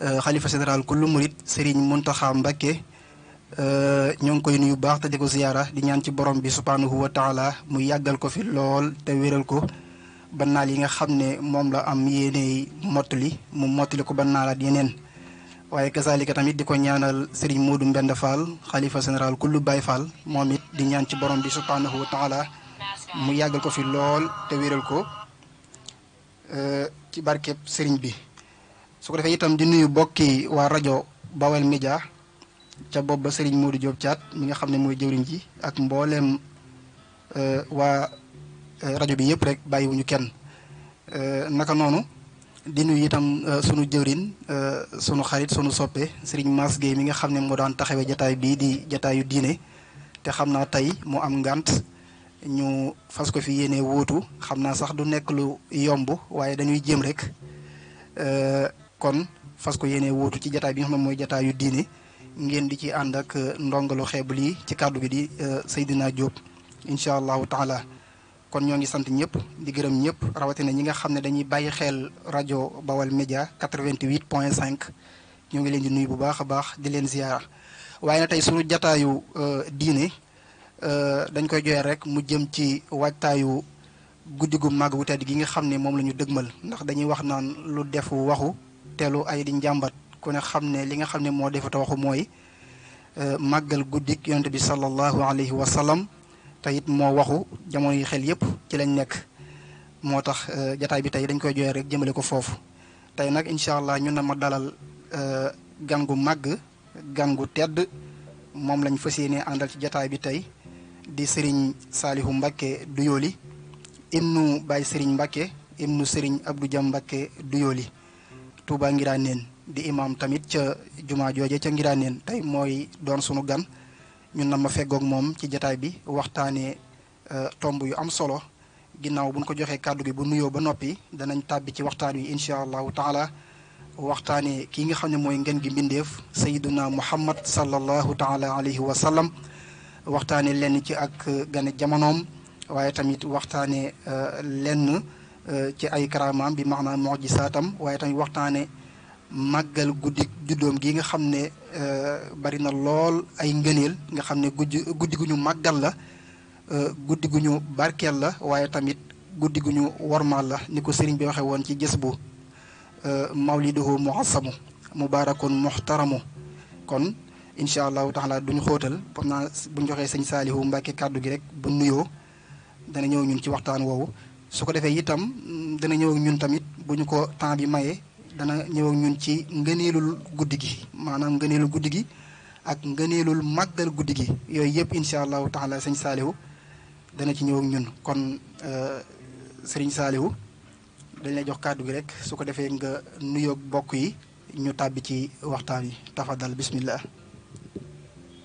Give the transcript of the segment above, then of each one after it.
xalifa général kullu murit Serigne Mountakha Mbacké ñoo ngi koy nuyu baax te di ko ziyaara di ñaan ci borom bi subhaanahu wa taala mu yàggal ko fi lool te wéral ko ba naal yi nga xam ne moom la am yéene mottali mu mottali ko ba naalaat yeneen waaye kazalika tamit di ko ñaanal Serigne Modou Mbend Fall xalifa général kullu Baye Fall moom it di ñaan ci borom bi subhaanahu wa taala mu yàggal ko fi lool te wéral ko ci barkeb Serigne bi. su ko defee itam di nuyu bokki waa rajo Bawel Média ca bopp ba Serigne Modou Diop Thiat mi nga xam ne mooy jëwriñ ji ak mbooleem waa rajo bi yëpp rek bàyyiwuñu kenn naka noonu di nuyu itam sunu jëwriñ sunu xarit sunu soppe Serigne Mass Gueye mi nga xam ne moo daan taxawee jataay bii di jataayu diine te xam naa tey mu am ngànt ñu fas ko fi yéene wóotu xam naa sax du nekk lu yomb waaye dañuy jéem rek kon fas ko yéene wóotu ci jataay bi nga xam ne mooy jataayu diine ngeen di ci ànd ak ndongalu xeebul yi ci kàddu gi di Seydina Diop incha allahu taala kon ñoo ngi sant ñëpp di gërëm ñëpp rawatina ñi nga xam ne dañuy bàyyi xel rajo Bawal Média 88.5 ñoo ngi leen di nuyu bu baax a baax di leen ziyaara waaye na tey sunu jataayu diine dañ koy joxe rek mu jëm ci waajtaayu guddi gu màgg gu tedd gi nga xam ne moom la ñu dëgmal ndax dañuy wax naan lu defu waxu teelu ay di njàmbat ku ne xam ne li nga xam ne moo defata waxu mooy màggal guddik yonent bi sallallahu alayhi wa sallam te it moo waxu jamono yi xel yépp ci lañ nekk moo tax jataay bi tey dañ koy joxe rek jëmale ko foofu tey nag incha allah ñun na ma dalal gan gu màgg gan gu tedd moom lañ fas yéene àndal ci jataay bi tey di Serigne Saliou Mbacké Douyoly ibnu Baye Serigne Mbacké ibnu Serigne Abdou Dia Mbacké Douyoly Touba Ngiraneen di imam tamit ca jumaa jooje ca Ngiraneen tey mooy doon sunu gan ñun na ma feggoog moom ci jataay bi waxtaanee tomb yu am solo ginnaaw buñ ko joxee kàddu gi bu nuyoo ba noppi danañ tàbbi ci waxtaan wi incha allahu taala waxtaanee kii nga xam ne mooy ngeen gi mbindeef sayyiduna muhammad sallallahu taala alayhi wa sallam waxtaanee lenn ci ak gane jamonoom waaye tamit waxtaanee lenn ci ay karaamaam bi maanaam mujisaatam waaye tamit waxtaanee màggal guddi juddoom gi nga xam ne bari na lool ay ngëneel nga xam ne guddi gu ñu màggal la guddi gu ñu barkeel la waaye tamit guddi gu ñu wormaal la ni ko sëriñ bi waxee woon ci gës bu mawliduhu muassamu mubarakun muhtaramu kon incha allahu taala duñu xóotal xam naa buñ joxee sëñ Saliou Mbacké kàddu gi rek bu nuyoo dana ñëw ñun ci waxtaan woowu su ko defee itam dana ñëw ñun tamit bu ñu ko temps bi mayee dana ñëw ñun ci ngëneelul guddi gi maanaam ngëneelul guddi gi ak ngëneelul màggal guddi gi yooyu yëpp incha allahu taala sëñ Saliou dana ci ñëw ñun kon sëriñ Saliou dañ lay jox kàddu gi rek su ko defee nga nuyoog bokk yi ñu tàbbi ci waxtaan yi tafadal bismillah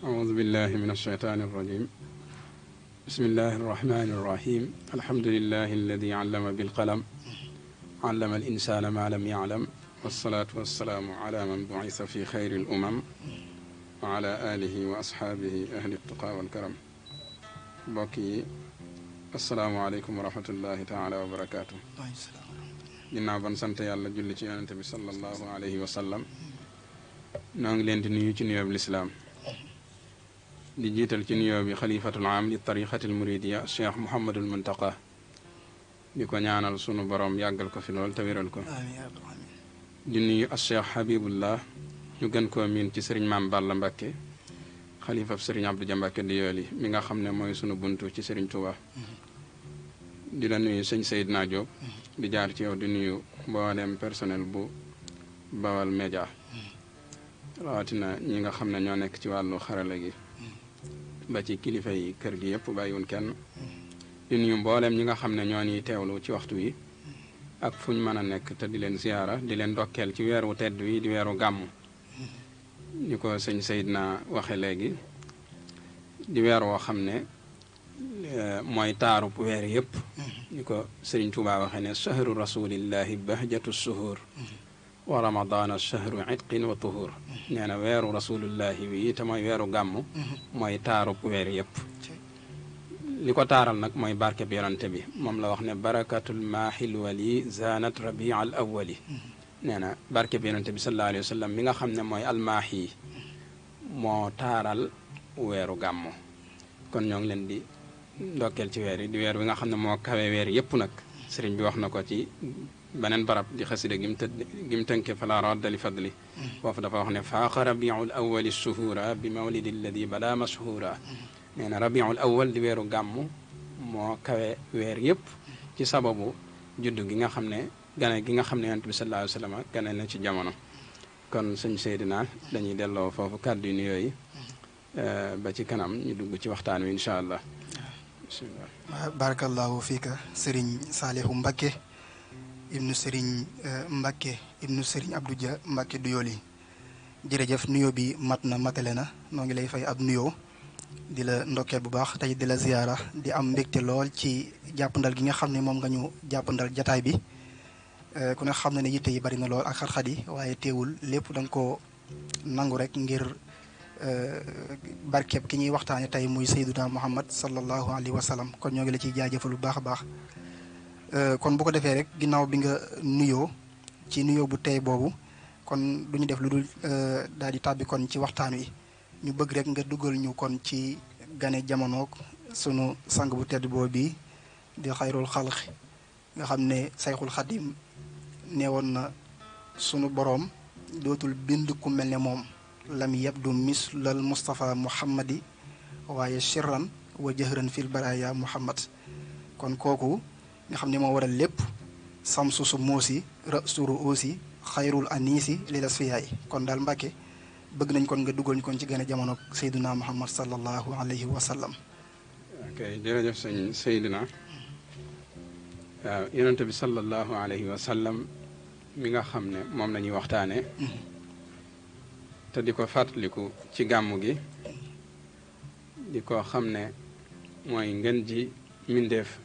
aoudu billahi min alsheytaani arrajim bismillahi arrahmani arrahim alhamdulillahi alladi allama bilqalam allama al insana ma lam yaalam wasalaatu wasalaamu ala man buisa fi xayri al umam wa ala alihi wa ashaabihi ahli tuqa walkaram mbokk yi asalaamualeykum wa rahmatullahi taala wa barakaatu ginnaaw ban sant yàlla julli ci yonente bi sallallahu alayhi wa sallam noo ngi leen di nuyu ci nuyoo bi lislaam di jiital ci nuyoo bi xalifatul am li tariqatil muridiya cheikh Mouhamadul Muntaqa di ko ñaanal sunu borom yàggal ko fi lool te wéral ko di nuyu as cheikh Habibullah ñu gën koo miin ci sëriñ Maam Balla Mbacké xalifab sëriñ Abdou Dia Mbacké Douyoly mi nga xam ne mooy sunu buntu ci sëriñ Touba di la nuyu sëñ Seydina Diop di jaar ci yow di nuyu mboolem personnel bu Bawal Média rawatina ñi nga xam ne ñoo nekk ci wàllu xarala gi ba ci kilifa yi kër gi yëpp bàyyiwun kenn di nuyu mboolem ñi nga xam ne ñoo ñuy teewlu ci waxtu wi ak fu ñu mën a nekk te di leen ziyaara di leen dokkeel ci weeru tedd wi di weeru gàmm ni ko sëñ Seydina waxe léegi di weer woo xam ne mooy taarub weer yëpp ni ko Sëriñ Tuubaa waxe ne shahru rasulillahi bahjatu suhur wa ramadana shahru itqin wa tuhur nee na weeru rasulillahi wi te mooy weeru gàmm mooy taarub weer yëpp li ko taaral nag mooy barkeb yonante bi moom la wax ne barakatul maahil wali zanat rabia al awali nee na barke bi yonente bi sallallahu alayhi wa sallam mi nga xam ne mooy almaahi moo taaral weeru gàmmu kon ñoo ngi leen di ndokkeel ci weer yi di weer wi nga xam ne moo kawe weer yépp nag sëriñ bi wax na ko ci beneen barab di xasida gim tënke fala radda li fadli foofu dafa wax ne faaqa rabiul awali shuhura bi mawlidi alladi bada mashhura nee na rabiul awal di weeru gàmmu moo kawe weer yépp ci sababu juddu gi nga xam ne gane gi nga xam ne yonent bi sallallahu alayhi wa sallam gane na ci jamono kon sëñ Seydina dañuy delloo foofu kàddu yu nuyoo yi ba ci kanam ñu dugg ci waxtaan wi incha allah bismillah barakallahu fiika sëriñ Saalihu Mbakke ibnu sëriñ Mbakke ibnu sëriñ Abdou Dia Mbakke Doyoly jërëjëf nuyoo bi mat na matale na noo ngi lay fay ab nuyoo di la ndokkeel bu baax tey di la ziyaara di am mbégte lool ci jàppandal gi nga xam ne moom nga ñu jàppandal jataay bi ku ne xam na ne yitte yi bari na lool ak xat-xat yi waaye teewul lépp da nga ko nangu rek ngir barkeeb ki ñuy waxtaane tey muy Seydina Muhammad sallallahu alayhi wa sallam kon ñoo ngi la ciy jaajëfal bu baax a baax kon bu ko defee rek ginnaaw bi nga nuyoo ci nuyoo bu tey boobu kon du ñu def lu dul daal di tàbbi kon ci waxtaan wi ñu bëgg rek nga dugal ñu kon ci gane jamonoog sunu sang bu tedd boobu bi di xayrul xalq nga xam ne sayxul xadim neewoon na sunu boroom dootul bind ku mel ne moom lam yabdu mislal Mustafa Muhammadi waaye sirran wa jahran fil baraya Muhammad kon kooku nga xam ne moo waral lépp samsu su muusi rasuru aussi xayrul anisi li las fiyaay kon daal Mbàkke bëgg nañ kon nga dugal ñu kon ci gën a jamono Seydina Muhammad sallallahu alayhi wa sallam. ok jërëjëf sëñ Seydina waaw yonente bi sallallahu alayhi wa sallam mi nga xam ne moom la ñuy waxtaane te di ko fàttaliku ci gàmmu gi di ko xam ne mooy ngën ji mindeef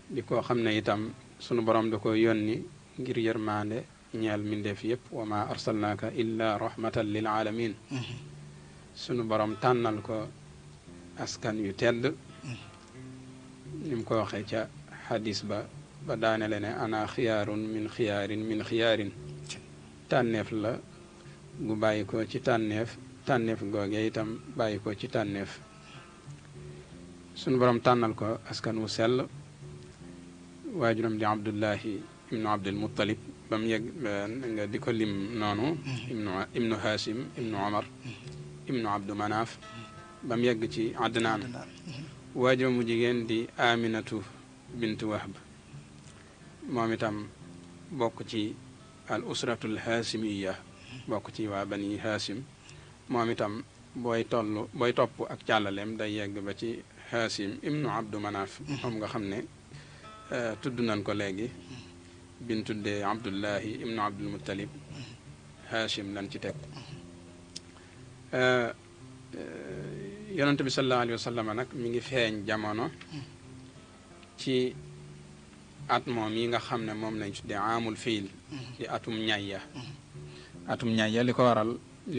di ko xam ne itam sunu borom da ko yónni ngir yërmaande ñeel mindeef yépp wa ma arsalnaaka illa rahmatan lil alamin sunu borom tànnal ko askan yu tedd ni mu ko waxee ca xadis ba daanele ne ana xiyaarun min xiyaarin tànneef la gu bàyyi ko ci tànneef googee itam bàyyi ko ci tànneef sunu borom tànnal ko askan wu sell waajuram di Abdullahi ibnu Abdul Muttalib ba mu yegg nga di ko lim noonu ibnu Hashim ibnu Omar ibnu Abdu Manaaf ba mu yegg ci Adnaan waajuram mu jigéen di Aminatu bintu Wahb moom itam bokk ci al usratul haasimiya bokk ci waa bani Hashim moom itam booy topp ak càllaleem day yegg ba ci Hashim ibnu Abdu Manaaf moom nga xam ne tudd nañ ko léegi bin tuddee Abdullahi ibnu Abdul Muttalib Hashim lan ci teg yonente bi sallallahu alayhi wa sallam nag mi ngi feeñ jamono ci at moom yi nga xam ne moom lañ tuddee amul fiil di atum ñayya li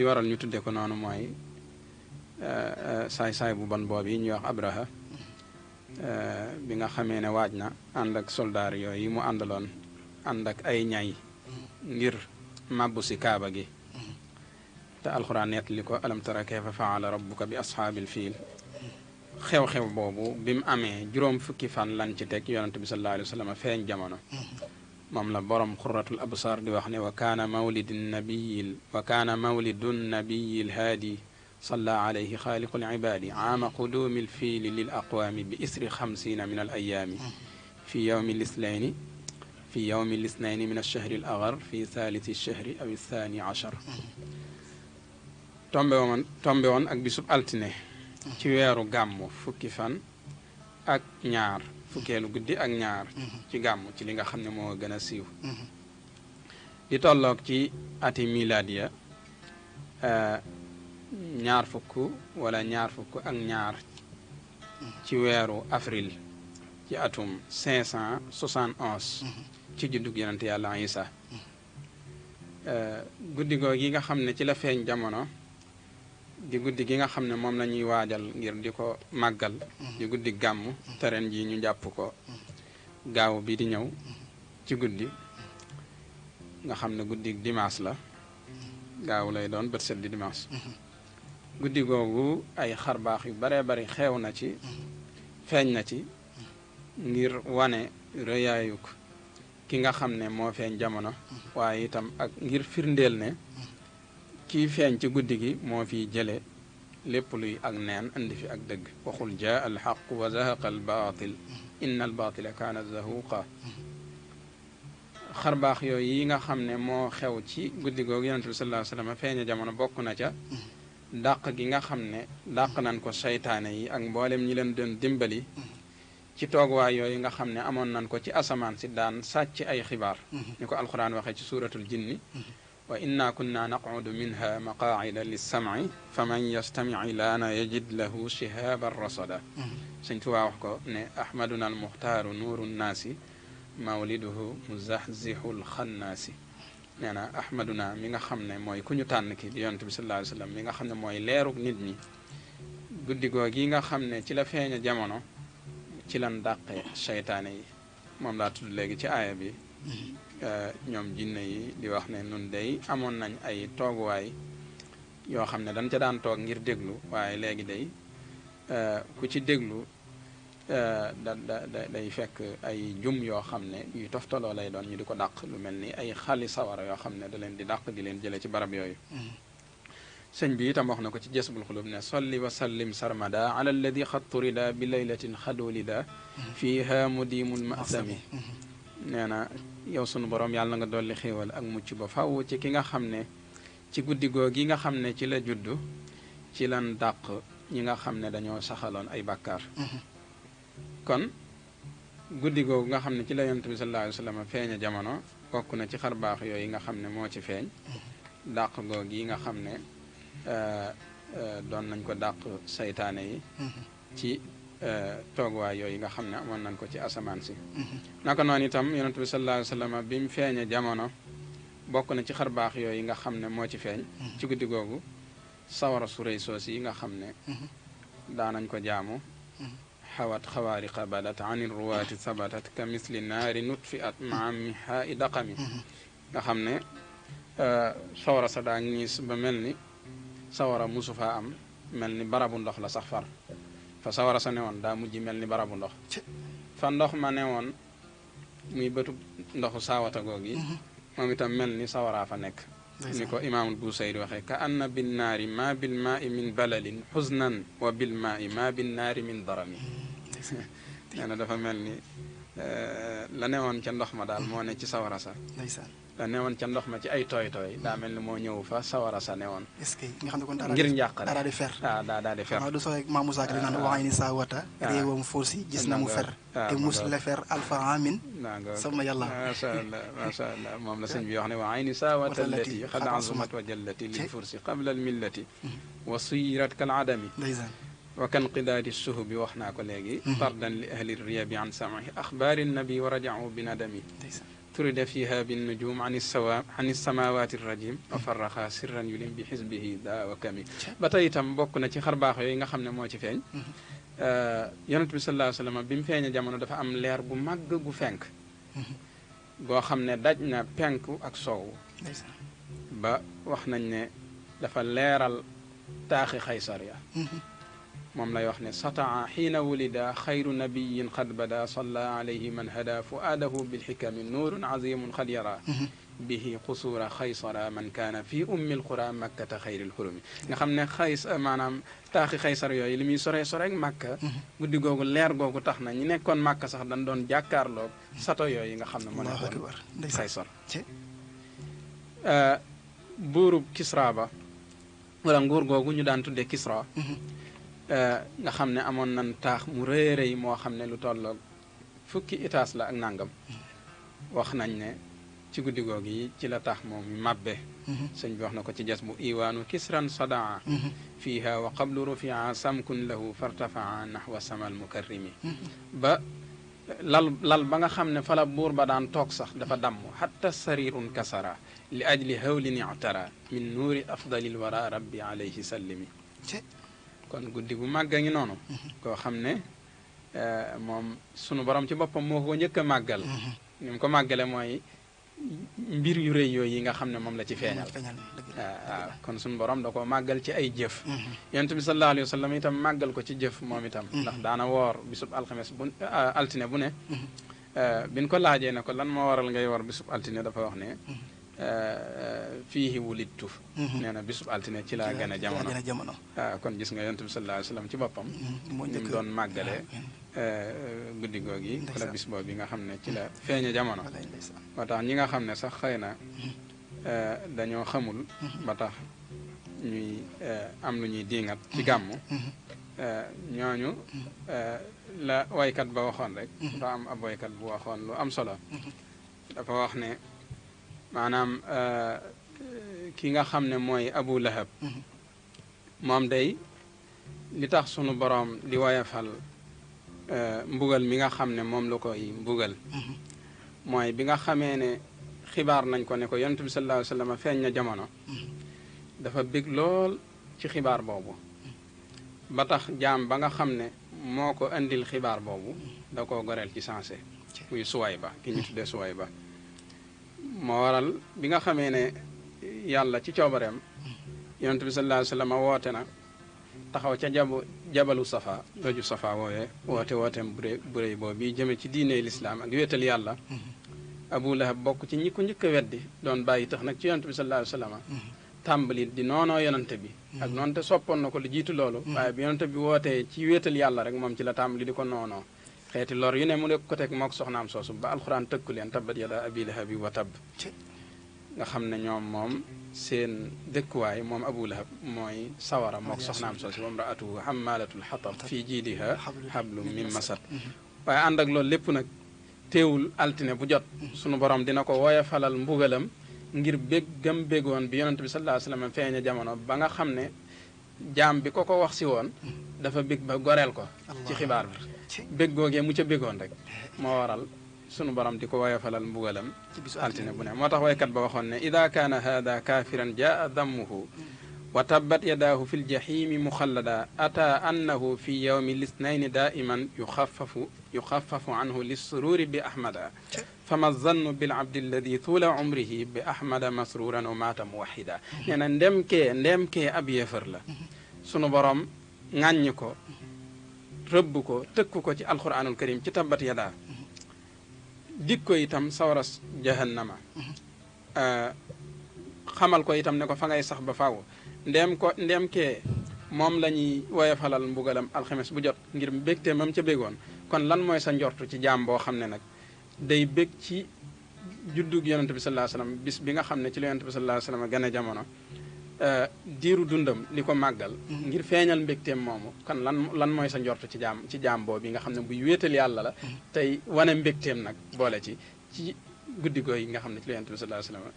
waral ñu tudde ko noonu mooy saay-saay bu bon boobu yi ñuy wax Abraha bi nga xamee ne waaj na ànd ak soldaar yooyu yi mu àndaloon ànd ak ay ñay ngir màbbu si kaaba gi te alxuraan nettali ko alam tara kayfa faala rabbuka bi ashaabil fiil xew-xew boobu bi mu amee juróom fukki fan lan ci teg yonent bi sallallahu alayhi wa sallam feeñ jamono moom la borom xuratul absar di wax ne wa kaana mawlidu nabiyil haadi salla alayhi xaaliqul ibaadi aama quduumil fiili lil aqwaami bi isri 50 min al ayaami fi yowmi lisnayni min alchahri al agar fi thalith alchahri aw athani achar tombe woon ak bisub altine ci weeru gàmmu fukki fan ak ñaar fukkeelu guddi ak ñaar ci gàmmu ci li nga xam ne moo gën a siiw di tolloog ci ati miladiya ñaar fukk ak ñaar ci weeru avril ci atum 571 ci juddug yonent yàlla Isa guddi googu gi nga xam ne ci la feeñ jamono di guddi gi nga xam ne moom la ñuy waajal ngir di ko màggal di guddi gàmm te ren ji ñu jàpp ko gaaw bi di ñëw ci guddi nga xam ne guddi dimanche la gaaw lay doon bët set di dimanche guddi googu ay xarbaax yu baree bari xeew na ci feeñ na ci ngir wane rëyaayuk ki nga xam ne moo feeñ jamono waaye itam ak ngir firndeel ne kii feeñ ci guddi gi moo fi jële lépp luy ak neen indi fi ak dëgg waxul jaa al xaq wa zahaqa al baatil inna al baatila kaana zahuqa xarbaax yooyu yi nga xam ne moo xew ci guddi googu yonent bi sallallahu alayhi wa sallam feeña jamono bokk na ca dàq gi nga xam ne dàq nañ ko seytaane yi ak mboolem ñi leen doon dimbali ci toogwaay yooyu nga xam ne amoon nañ ko ci asamaan si daan sàcc ay xibaar ni ko alquran waxee ci suuratul jinni wa inna kunna naqudu minha maqaacida lissamci faman yastamic laana yajid lahu shihaban rasada Sëñ Tuubaa wax ko ne ahmaduna almuxtaaru nuuru nnaasi mawliduhu muzaxzixu lxannaasi nee na ahmaduna mi nga xam ne mooy ku ñu tànn ki di yonent bi sallallahu alayhi wa sallam mi nga xam ne mooy leeruk nit ñi guddi googu yi nga xam ne ci la feeña jamono ci lan dàqe seytaane yi moom laa tudd léegi ci aaya bi ñoom jinne yi di wax ne nun day amoon nañ ay tooguwaay yoo xam ne dañ ca daan toog ngir déglu waaye léegi day ku ci déglu day fekk ay jum yoo xam ne yu toftaloo lay doon ñu di ko dàq lu mel ni ay xali sawara yoo xam ne da leen di dàq di leen jële ci barab yooyu sëñ bi itam wax na ko ci jasbul xulub ne solli wa sallim sarmada ala alladi xad turida bi laylatin xadulida fiha mudimul masami nee na yow sunu borom yàlla na nga dolli xéewal ak mucc ba faw ci ki nga xam ne ci guddi googu yi nga xam ne ci la juddu ci lan dàq ñi nga xam ne dañoo saxaloon ay bàkkaar kon guddi googu nga xam ne ci la yonent bi sallallahu alayhi wa sallam feeña jamono bokk na ci xarbaax yooyu nga xam ne moo ci feeñ dàq googu yi nga xam ne doon nañ ko dàq saytaane yi ci toogwaay yooyu nga xam ne amoon nañ ko ci asamaan si naka noonu itam yonent bi sallallahu alayhi wa sallam bi mu feeñe jamono bokk na ci xarbaax yooyu nga xam ne moo ci feeñ ci guddi googu sawara su rëy soos yi nga xam ne daanañ ko jaamu xawat xawaariqa badat anil ruwaati sabatat ka misli naari nutfi at maamiha i daqami nga xam ne sawara sa daa ngiis ba mel ni sawara musu faa am mel ni barabu ndox la sax far fa sawara sa newoon daa mujj mel ni barabu ndox fa ndox ma newoon muy bëtu ndoxu saawata goog yi moom itam mel ni sawaraa fa nekk ni ko imaamul Busayri waxee ka anna bin naari ma bil maai min balalin xusnan wa bil maai ma bin naari min darami nee na dafa mel ni la newoon ca ndox ma daal moo ne ci sawara sa la newoon ca ndox ma ci ay tooy tooy daa mel ni moo ñëw fa sawara sa newoon est-ce que nga xam ne kon ngir njàqare daa di fer daa di fer du soo Maam Musaa Ka di naan waxay ni saa wata réewam forsi gis na mu fer te mus la fer alfa amin sama yàlla macha allah macha allah moom la sëñ bi wax ne wa ayni saawata allati xad azumat wa jallati lil fursi qabla al millati wa suyirat kal adami wa kan qidaadi suhubi wax naa ko léegi tardan li ahli riyabi an samahi axbaari nabi wa rajau bi nadami turida fiha binnujum an samawati rajim wa farraxa sirran yulim bi xisbihi daa wa kami ba tey itam bokk na ci xarbaax yooyu nga xam ne moo ci feeñ yonent bi sallallahu alayhi wa sallam bi mu feeñee jamono dafa am leer gu màgg gu fenk goo xam ne daj na penku ak soowu ba wax nañ ne dafa leeral taaxi xaysar ya moom lay wax ne sataa xiina wulida xayru nabiyin xad bada salla alayhi man hada fuaadahu bilxikami nuurun azimun xad yara bihi xusuura xaysara man kaana fi ummi lqura makkata xayril xurumi nga xam ne maanaam taaxi xaysar yooyu li muy sore sore ak màkka guddi googu leer googu tax na ñi nekkoon màkka sax dañ doon jàkkaarloog sato yooyu nga xam ne moo nekkoon xaysar buurub Kisra ba wala nguur googu ñu daan tudde Kisra nga xam ne amoon nañ taax mu rëy rëy moo xam ne lu tolloog fukki itaas la ak nangam wax nañ ne ci guddi googu yi ci la tax moom mabbe sëñ bi wax na ko ci jas bu iwaanu kisran sadaa fiiha wa qablu rufia samkun lahu fartafaa nahwa samal mukarrimi ba lal ba nga xam ne fala buur ba daan toog sax dafa damm hatta sarirun kasara li ajli hawlin i'tara min nuuri afdalil wara rabbi alayhi sallimi kon guddi bu màgg a ngi noonu koo xam ne moom sunu borom ci boppam moo ko njëkk a màggal ni mu ko màggale mooy mbir yu rëy yooyu yi nga xam ne moom la ci feeñal waaw kon suñu borom da ko màggal ci ay jëf yonent bi sallallahu alayhi wa sallam itam màggal ko ci jëf moom itam ndax daana woor bisub alxames bu altine bu ne biñ ko laajee ne ko lan moo waral ngay woor bisub altine dafa wax ne fiihi wulidtu nee na bisub altine ci laa gën a jamono waaw kon gis nga yonent bi sallallahu alayhi wa sallam ci boppam ñu doon màggalee guddi googi wala bis boobu bi nga xam ne ci la feeña jamono ba tax ñi nga xam ne sax xëy na dañoo xamul ba tax ñuy am lu ñuy diingat ci gàmmu ñooñu la waykat ba waxoon rek dafa am ab waykat bu waxoon lu am solo dafa wax ne maanaam ki nga xam ne mooy Abu Lahab moom day li tax sunu boroom di woyafal mbugal mi nga xam ne moom la koy mbugal mooy bi nga xamee ne xibaar nañ ko ne ko yonent bi sallallahu alayhi wa sallam feeñ na jamono dafa bég lool ci xibaar boobu ba tax jaam ba nga xam ne moo ko indil xibaar boobu da koo goreel ci sensé muy Suwayba ki ñu tuddee Suwayba moo waral bi nga xamee ne yàlla ci coobareem yonent bi sallallahu alayhi wa sallam woote na taxaw ca jabalu safa doju safa wooyee wooteem bu réy boobu bi jëme ci diine lislaam ak wéetal yàlla Abu Lahab bokk ci ñi ko njëkk a weddi doon bàyyi tax nag ci yonent bi sallallahu alayhi wa sallam tàmbali di noonoo yonante bi ak noonte soppoon na ko lu jiitu loolu waaye bi yonante bi wootee ci wéetal yàlla rek moom ci la tàmbali di ko noonoo xeeti lor yu ne mu nekk ko teg mook soxnaam soosu ba alxuraan tëkku leen tabbat yada abi lahabi wa tabb nga xam ne ñoom moom seen dëkkuwaay moom Abu Lahab mooy sawara mook soxnaam soosu wa imraatuhu hammalatul hatab fii jiidiha hablum min masad waaye ànd ak loolu lépp nag teewul altine bu jot sunu borom dina ko woyofalal mbugalam ngir bég gam bégoon bi yonent bi sallallahu alayhi wa sallam feeña jamono ba nga xam ne jaam bi ko wax si woon dafa bég ba goreel ko ci xibaar bi bég googee mu ca bégoon rek moo waral sunu borom di ko woyofalal mbugalam altine bu ne moo tax waykat ba waxoon ne ida kaana hada kaafiran jaa dammuhu wa tabbat yadaahu fi ljahimi muxallada ata annahu fi yawmi lisnayni daiman yuxafafu anhu lissururi bi ahmada fama zannu bil abdi alladi tuula umrihi bi ahmada masruran wa maata muwahida nee na ndemkee ab yéefar la sunu borom ŋàññi ko rëbb ko tëkku ko ci alquranul karim ci tabbat yadaa dik ko itam sawaras jahannama xamal ko itam ne ko fa ngay sax ba faaw ndem kee moom la ñuy woyofalal mbugalam alxames bu jot ngir mbégte mam ca bégoon kon lan mooy sa njortu ci jaam boo xam ne nag day bég ci juddug yonente bi sallallahu alayhi wasallam bis bi nga xam ne ci la yonente bi sallallahu alayhi wasallam gën a jamono diiru dundam li ko màggal ngir feeñal mbégteem moomu kon lan mooy sa njortu ci jaam boobu bi nga xam ne buy wéetal yàlla la tey wane mbégteem nag boole ci guddi gooy yi nga xam ne ci la yonente bi sallallahu alayhi wasallam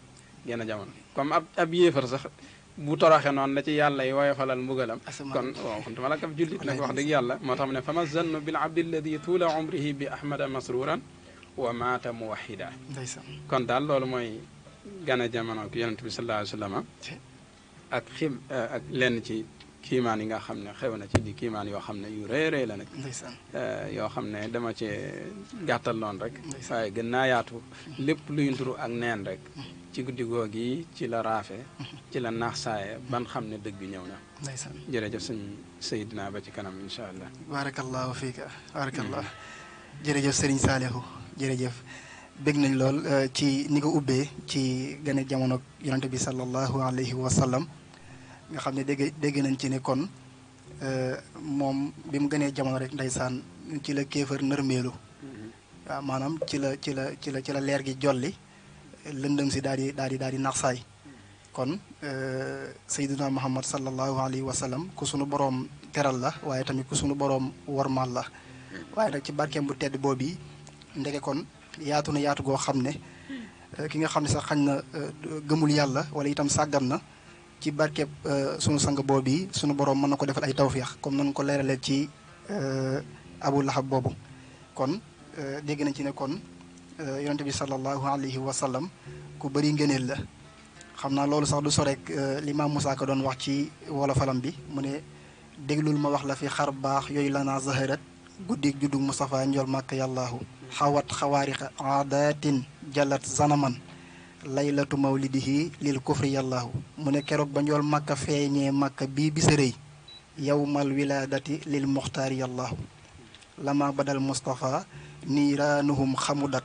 gën a jamono comme ab yéefar sax bu toroxe noonu la ci yàlla yi woyofalal mbugalam kon waaw xamtuma la ab jullit nag wax dëgg yàlla moo tax mu ne fama zannu bil abdi alladi tuula umrihi bi ahmada masruran wa maata muwahida kon daal loolu mooy gën a jamono ki yonente bi sallallahu alayhi wasallam ak ak lenn ci kiimaan yi nga xam ne xew na ci di kiimaan yoo xam ne yu rëy la nag yoo xam ne dama ci gàttal noonu rek waaye gën naa yaatu lépp luy nduru ak neen rek ci guddi googi ci la raafe ci la naax saaye ban xam ne dëgg ñëw na jërëjëf sëñ Seydina ba ci kanam incha allah barakallahu fiika barakallah jërëjëf sëriñ Saalihu jërëjëf bég nañ lool ci ni ko ubbee ci gane jamono yonante bi sallallahu alayhi wa sallam nga xam ne dégg nañ ci ne kon moom bi mu gënee jamono rek ndeysaan ci la kéefër nërmeelu waaw maanaam ci la leer gi jolli lëndëm si daal di nax saay kon sayyiduna muhammad sallallahu alayhi wa sallam ku sunu boroom teral la waaye tamit ku sunu boroom wormaal la waaye nag ci barkeem bu tedd boobu ndeke kon yaatu na yaatu goo xam ne ki nga xam ne sax xañ na gëmul yàlla wala itam sàggan na ci barkeeb sunu sang boobu sunu boroom mën na ko defal ay tawfiix comme nañu ko leeralee ci Abu Lahab boobu kon dégg nañ ci ne kon yonente bi sallallahu alayhi wa sallam ku bëri ngëneel la xam naa loolu sax du sorek li Maam Moussa Ka doon wax ci wolofalam bi mu ne déglul ma wax la fi xar baax yooyu la naa zaharat guddig juddug Moustapha njol màkk yàllaahu xawat xawaariqa aadatin jalat zanaman laylatu mawlidihi lil kufri yàllaahu mu ne keroog ba njool màkka feeñee màkka bii bisa rëy yawmal wilaadati lil muxtaari yàllaahu lama badal mustafa niiraanuhum xamudat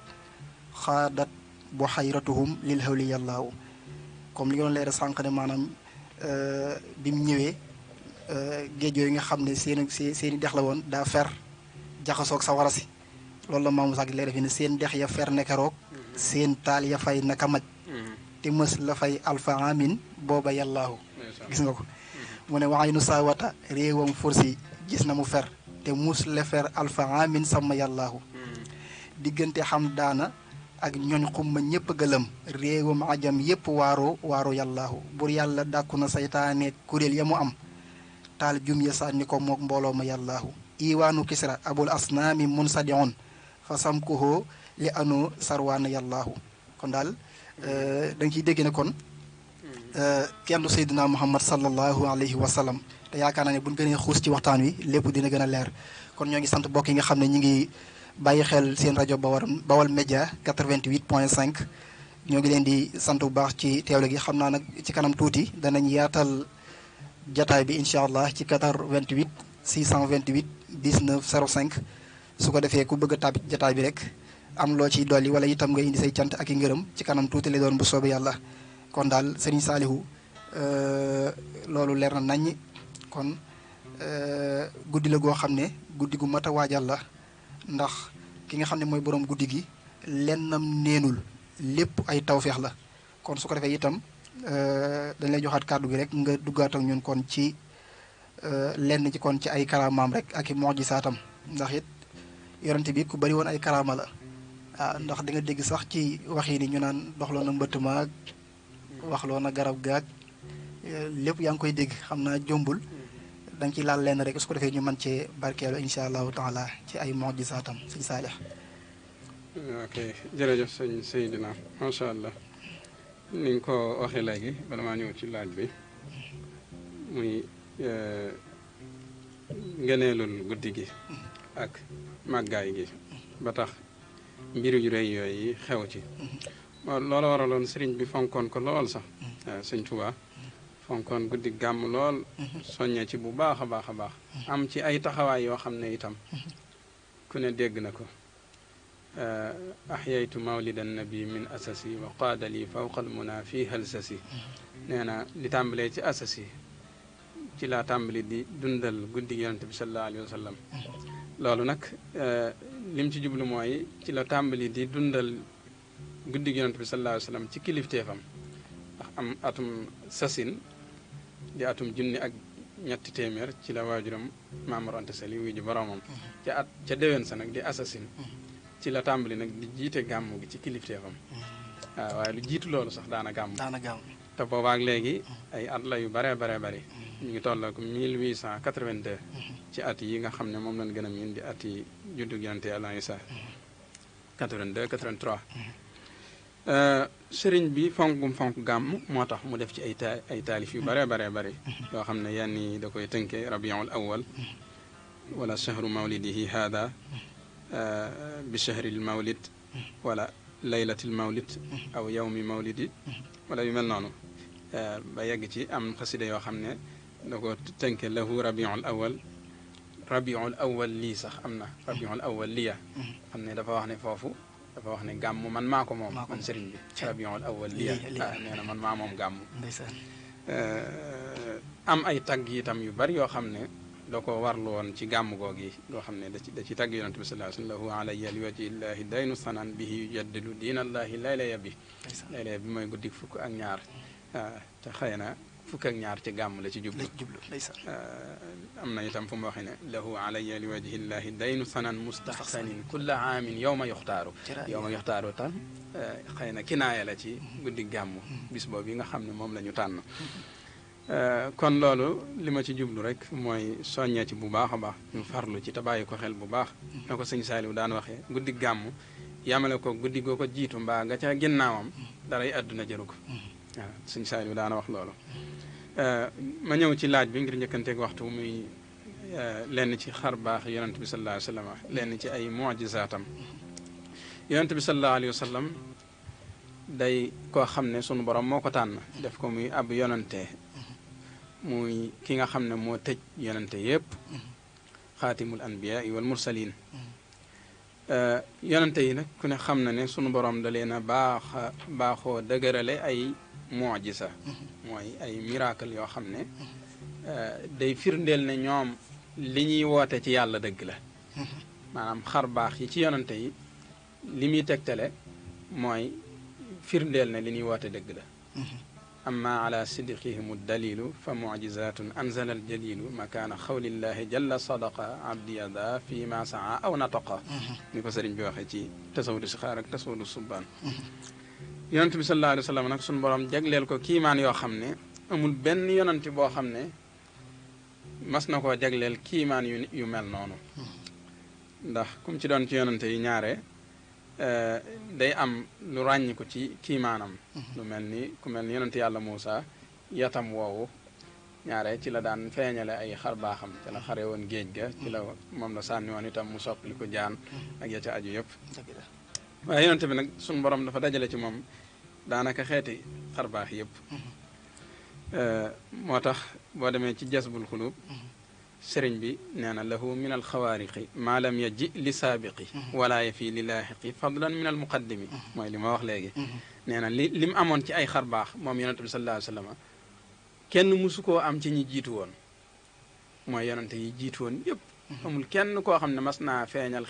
xaadat bu xayratuhum lil hawli yàllaahu comme li nga doon leeral sànq ne maanaam bi mu ñëwee géej yooyu nga xam ne seeni dex la woon daa fer jaxasoog sa wara si loolu la maamu sax leeral fi ne seen dex ya fer nekaroog seen taal ya fay naka maj te mës la fay alfa amin booba yàllaahu gis nga ko mu ne waxay nu saawata réewam fursi gis na mu fer te mus la fer alfa amin sama yàllaahu diggante xam daana ak ñooñ xumma ñëpp gëlëm réewam ajam yëpp waaru yàllaahu bur yàlla dàkku na saytaane kuréel ya mu am taal jum ya sànni ko mook mbooloo ma yàllaahu iwaanu kisra abul asnaami munsadion fa samkuhoo li anu sarwaana yàllaahu kon daal da nga ciy dégg ne kon kenn du Seydina Muhammad sallallahu alayhi wa sallam te yaakaar naa ne bu ñu gënee xuus ci waxtaan wi lépp dina gën a leer kon ñoo ngi sant mbokk yi nga xam ne ñu ngi bàyyi xel seen rajo Bawal Média 88.5 ñoo ngi leen di sant bu baax ci teewle gi xam naa nag ci kanam tuuti danañ yaatal jataay bi incha allah ci 88 628 19 05 su ko defee ku bëgg a tàbbi jataay bi rek am loo ciy dolli wala itam nga indi say cant ak i ngërëm ci kanam tuuti lay doon bu soobee yàlla kon daal Serigne Saliou loolu leer na naññ kon guddi la goo xam ne guddi gu mat a waajal la ndax ki nga xam ne mooy borom guddi gi lennam neenul lépp ay tawféex la kon su ko defee itam dañ lay joxaat kàddu gi rek nga duggaat ak ñun kon ci lenn ci kon ci ay karaamaam rek ak i mujisaatam ndax it yorante bi ku bari woon ay karaama la ndax di nga dégg sax ci wax yi ni ñu naan doxloo na mbëtt maag waxloo na garab gaag lépp yaa ngi koy dégg xam naa jombul da nga ciy laal lenn rek su ko defee ñu mën cee barkeelu incha allahu taala ci ay mujisaatam sëñ Saalix. ok jërëjëf sëñ Seydina macha allah ni nga ko waxee léegi bala maa ñëw ci laaj bi muy ngëneelul guddi gi ak màggaay gi ba tax mbiru yu rëy yooyu xew ci loolu waraloon sëriñ bi fonkoon ko lool sax sëñ Tuubaa fonkoon guddi gàmm lool soññee ci bu baax a baax a baax am ci ay taxawaay yoo xam ne itam ku ne dégg na ko ahyaytu mawlidan nabi min asasi wa qaadali fawqal muna fii halsasi nee na li tàmbalee ci asasi ci laa tàmbali di dundal guddi yonent bi sallallahu alayhi wa sallam loolu nag lim ci jublu mooy ci la tàmbali di dundal guddi yonent bi sallallahu alayhi wa sallam ci kilifteefam ndax am atum sasin di atum junni ak ñetti téeméer ci la waajuram Maam Mor Anta Sali wuy ji boromam ca déwén sa nag di assasine ci la tàmbali nag di jiite gàmmu gi ci kilifteefam waaw waaye lu jiitu loolu sax daana gàmmu te boobaak léegi ay at la yu bare ñu ngi toll ak 1882 ci at yi nga xam ne moom lañ gën a miin di at yi juddu yonent Yàlla Isaa 82 83 sëriñ bi fonk gàmm moo tax mu def ci ay taalif yu bare yoo xam ne yenn yi da koy tënke rabiul awal wala shahru mawlidihi hada bi shahril mawlid wala laylatil mawlid aw yawmi mawlidi wala yu mel noonu ba yegg ci am xasida yoo xam ne da ko tënke lahu rabiul awal lii sax am na rabiul awal liya xam ne dafa wax ne foofu dafa wax ne gàmm man maa ko moom man sëriñ bi rabiul awal liya nee na man maa moom gàmm am ay tagg itam yu bari yoo xam ne da ko warlu woon ci gàmm googi yoo xam ne da ci tagg yonent bi sallallahu alayhi wa sallam lahu alayya li wajhi llahi daynu sanan bihi yujaddidu diinallahi layla bi mooy guddi fukk ak ñaar te xëy na fukk ak ñaar ci gàmm la ci jublu am na itam fu mu waxee ne lahu alayya li wajhi llahi daynu sanan mustaxsanin kulla aamin yowma yuxtaaru tam xëy na kinaaya la ci guddi gàmm bis boobu yi nga xam ne moom la ñu tànn kon loolu li ma ci jublu rek mooy soññee ci bu baax a baax ñu farlu ci te bàyyi ko xel bu baax na ko sëñ Saaliw daan waxee guddi gàmm yamale ko guddi goo ko jiitu mbaa nga ca ginnaawam daray àdduna jëru ko waaw sëñ Saaliw daana wax loolu ma ñëw ci laaj bi ngir njëkkanteeg waxtu muy lenn ci xar baax yonent bi sallallahu alayhi wa sallam lenn ci ay mujisaatam yonent bi sallallahu alayhi wa sallam day koo xam ne sunu borom moo ko tànn def ko muy ab yonante muy ki nga xam ne moo tëj yonante yépp xaatimul anbiyaa wal mursalin yonante yi nag ku ne xam na ne sunu borom da leen a baaxoo dëgërale ay mu'jiza mooy ay miracle yoo xam ne day firndeel ne ñoom li ñuy woote ci yàlla dëgg la maanaam xar baax yi ci yonante yi li muy tegtale mooy firndeel ne li ñuy woote dëgg la amma ala sidqihim dalilu fa mu'jizatun anzala al jalilu makaana xawlillahi jalla sadaqa abdiyada fi ma saa aw nataqa ni ko sëriñ bi waxee ci tasawudu si xaar ak tasawudu subbaan yonent bi sallallahu alayhi wa sallam nag suñu borom jagleel ko kiimaan yoo xam ne amul benn yonanti boo xam ne mas na koo jagleel kiimaan yu mel noonu ndax kum ci doon ci yonante yi ñaare day am lu ràññi ko ci kiimaanam lu mel ni ku mel ni yonante yàlla Muusa yatam woowu ñaare ci la daan feeñale ay xar baaxam ci la xare woon géej ga ci la moom la sànni woon itam mu soppali ko jaan ak ya ca aju yëpp waaye yonante bi nag suñu borom dafa dajale ci moom daanaka xeeti xar baax yëpp moo tax boo demee ci jasbul xulub sëriñ bi nee na lahu min alxawaariqi maa lam yaji li saabiqi wala ya fii li laaxiqi fadlan min al muqaddimi mooy li ma wax léegi nee na li mu amoon ci ay xar baax moom yonente bi sallallahu alayhi wa sallam kenn musu koo am ci ñi jiitu woon mooy yonente yi jiitu woon yëpp amul kenn koo xam ne mas naa feeñal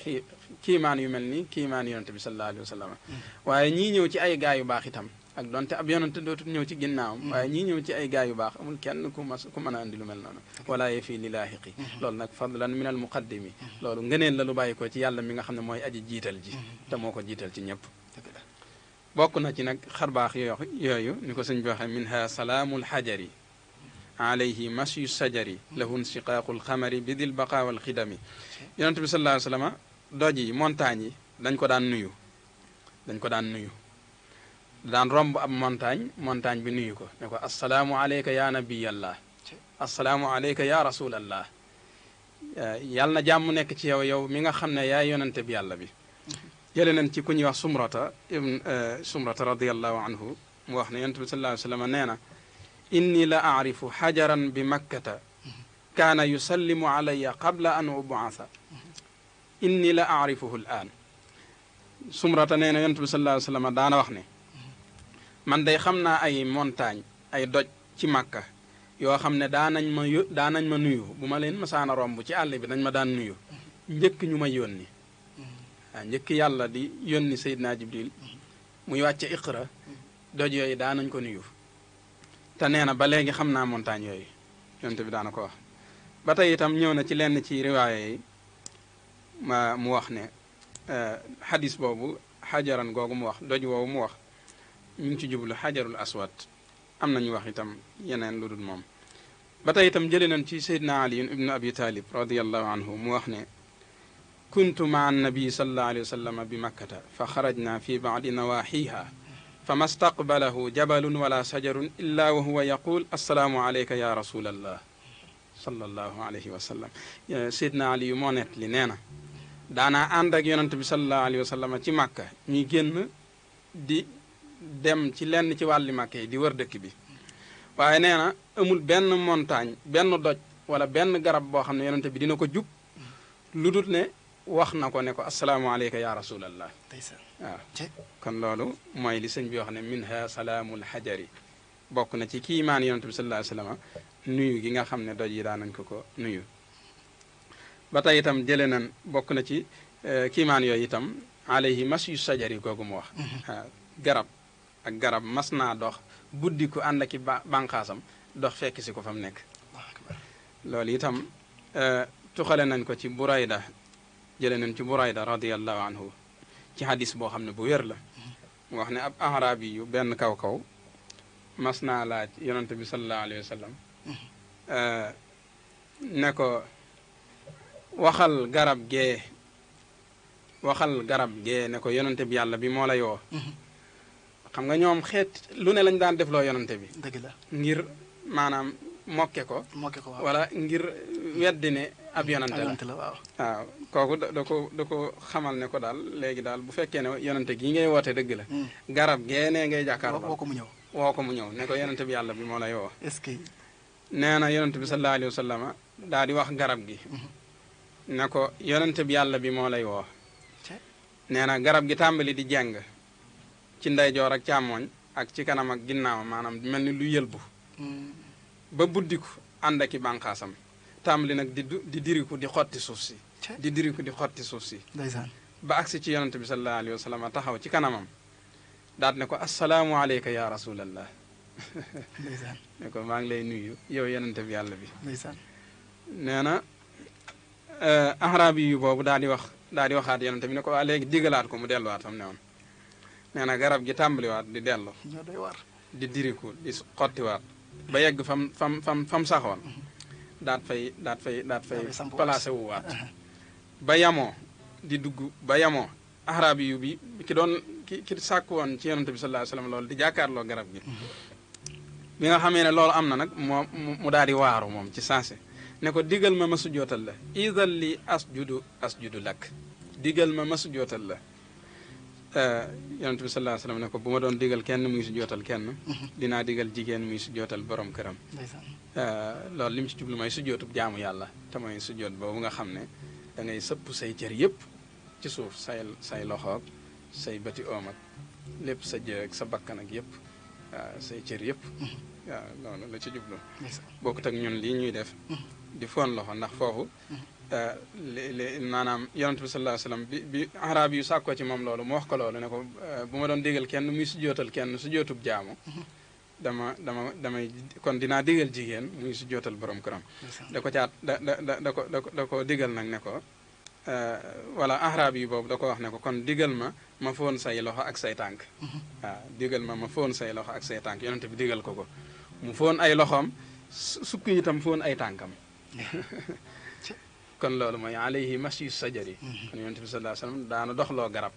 kiimaan yu mel ni kiimaan yonente bi sallallahu alayhi wa sallam waaye ñii ñëw ci ay gaa yu baax itam ak donte ab yonante dootul ñëw ci ginnaawam waaye ñii ñëw ci ay gaa yu baax amul kenn ku mën a andi lu mel noonu wala ye fii li laaxiqi loolu nag fadlan min al muqaddimi loolu ngëneen la lu bàyyi ko ci yàlla mi nga xam ne mooy aji jiital ji te moo ko jiital ci ñëpp bokk na ci nag xarbaax yooyu ni ko sëñ bi waxee minha salaamul xajari alayhi masyu sajari lahu nsiqaaqul xamari bidil baqa wal xidami yonante bi sallallahu alayhi wa sallam doj yi montagne yi dañ ko daan nuyu daan romb ab montagne bi nuyu ko ne ko assalaamu aleyka ya nabiyallah assalaamu aleyka ya rasulallah yàlla na jàmm nekk ci yow mi nga xam ne yaay yonante bi yàlla bi jële nañ ci ku ñuy wax sumrata radiallahu anhu mu wax ne yonante bi sallallahu alayhi wa sallam nee na inni la aarifu xajaran bi makkata kaana yusallimu alayya qabla an ubaasa inni la aarifuhu l aan sumrata nee na yonante bi sallallahu alayhi wa sallam daana wax ne man day xam naa ay montagne ay doj ci Makka yoo xam ne daanañ ma nuyu bu ma leen masaana romb ci àll bi dañ ma daan nuyu njëkk ñu ma yónni waaw njëkk yàlla di yónni Seydina Jibril muy wàcce iqra doj yooyu daanañ ko nuyu te nee na ba léegi xam naa montagne yooyu yonte bi daana ko wax ba tey itam ñëw na ci lenn ci riwaaya yi mu wax ne xadis boobu xajaran googu mu wax doj woowu mu wax ñu ngi ci jublu xajarul aswad am nañu wax itam yeneen lu dul moom ba tey itam jëlee nañ ci Seydina Ali ibnu Abi Talib radiallahu anhu mu wax ne kuntu maa annabi sallallahu alayhi wa sallam bi makkata fa xarajna fi baadi nawaxiha fa ma staqbalahu jabalun wala sajarun illa wa huwa yaqul assalaamu alayka ya rasulallah sallallahu alayhi wa sallam Seydina Ali yu moo net li nee na daanaa ànd ak yonante bi sallallahu alayhi wa sallam ci Makka ñuy génn di dem ci lenn ci wàlli Makka yi di wër dëkk bi waaye nee na amul benn montagne benn doj wala benn garab boo xam ne yonente bi dina ko jub lu dul ne wax na ko ne ko assalaamu alayka ya rasulallah waaw kon loolu mooy li sëñ bi wax ne minha salaamul xajari bokk na ci kiimaan yonente bi sallallahu alayhi wa sallam nuyu gi nga xam ne doj yi daan nañ ko nuyu ba tey itam jëlee nañ bokk na ci kiimaan yooyu itam alayhi masyu sajari googu mu wax garab ak garab mas naa dox buddi ko ànd aki bànqaasam dox fekk si ko fa mu nekk loolu itam tuxale nañ ko ci Burayda jële nañ ci Burayda radiallahu anhu ci hadis boo xam ne bu wér la mu wax ne ab arabi yu benn kaw-kaw mas naa laaj yonante bi sallallahu alayhi wa sallam ne ko waxal garab gee ne ko yonante bi yàlla bi moo la yoo xam nga ñoom xeet lu ne lañ daan defloo yonante bi dëgg la ngir maanaam mokke ko wala ngir weddi ne ab yonante la la waaw. waaw kooku da ko xamal ne ko daal léegi daal bu fekkee ne yonante gii ngay woote dëgg la garab geenee ngay jàkkaarloo woo ko mu ñëw. woo ko mu ñëw ne ko yonante bi yàlla bi moo lay woo. est-ce que. nee na yonante bi sallallahu alayhi wa sallam daal di wax garab gi ne ko yonante bi yàlla bi moo lay woo. nee na garab gi tàmbali di jeng ci ndeyjoor ak càmmooñ ak ci kanam ak ginnaaw maanaam mel ni lu yëlbu ba buddiku ànd ak i bànqaasam tàmbali nag di diriku di xotti suuf si di diriku di xotti suuf si ndeysaan ba agsi ci yonante bi sallallahu alayhi wa sallam taxaw ci kanamam daat ne ko assalaamu aleyka ya rasulallah ndeysaan ne ko maa ngi lay nuyu yow yonante bi yàlla bi ndeysaan nee na ahrabi yu boobu daal di waxaat yonante bi ne ko waa léegi digalaat ko mu delluwaat fam ne woon nee na garab gi tàmbaliwaat di dellu ñoo doy war di diriku di xottiwaat ba yegg fam saxoon daat fay placé wu waat ba yamoo di dugg ba yamoo ahrabi yu bi ki sàkk woon ci yonante bi sallallahu alayhi wasallam loolu di jàkkaarloo garab gi bi nga xamee ne loolu am na nag mu daal di waaru moom ci sensé ne ko digal ma sujjootal la idal li asjudu lak digal ma sujjootal la yonent bi sallallahu alayhi wasallam ne ko bu ma doon digal kenn muy sujjootal kenn dinaa digal jigéen muy sujjootal borom këram loolu li mu ci jublu mooy sujjootub jaamu yàlla te mooy sujjoot boobu nga xam ne da ngay sëpp say cër yëpp ci suuf say loxoog say bëti oom ak lépp sa jë ak sa bakkan ak yëpp say cër yëpp waaw loolu la ci jublu bokkut ak ñun lii ñuy def di foon loxo ndax foofu maanaam yonent bi sallallahu alayhi wasallam bi arab yu sàkkoo ci moom loolu mu wax ko loolu ne ko bu ma doon digal kenn muy sujjootal kenn sujjootub jaamu damay kon dinaa digal jigéen muy sujjootal borom këram da ko caat da ko digal nag ne ko wala arab yi boobu da ko wax ne ko kon digal ma foon say loxo ak say tànk waaw digal ma foon say loxo ak say tànk yonent bi digal ko mu foon ay loxoom sukk itam foon ay tànkam kon loolu mooy alayhi masyu sajari kon yonent bi sallallahu alayhi wasallam daana doxloo garab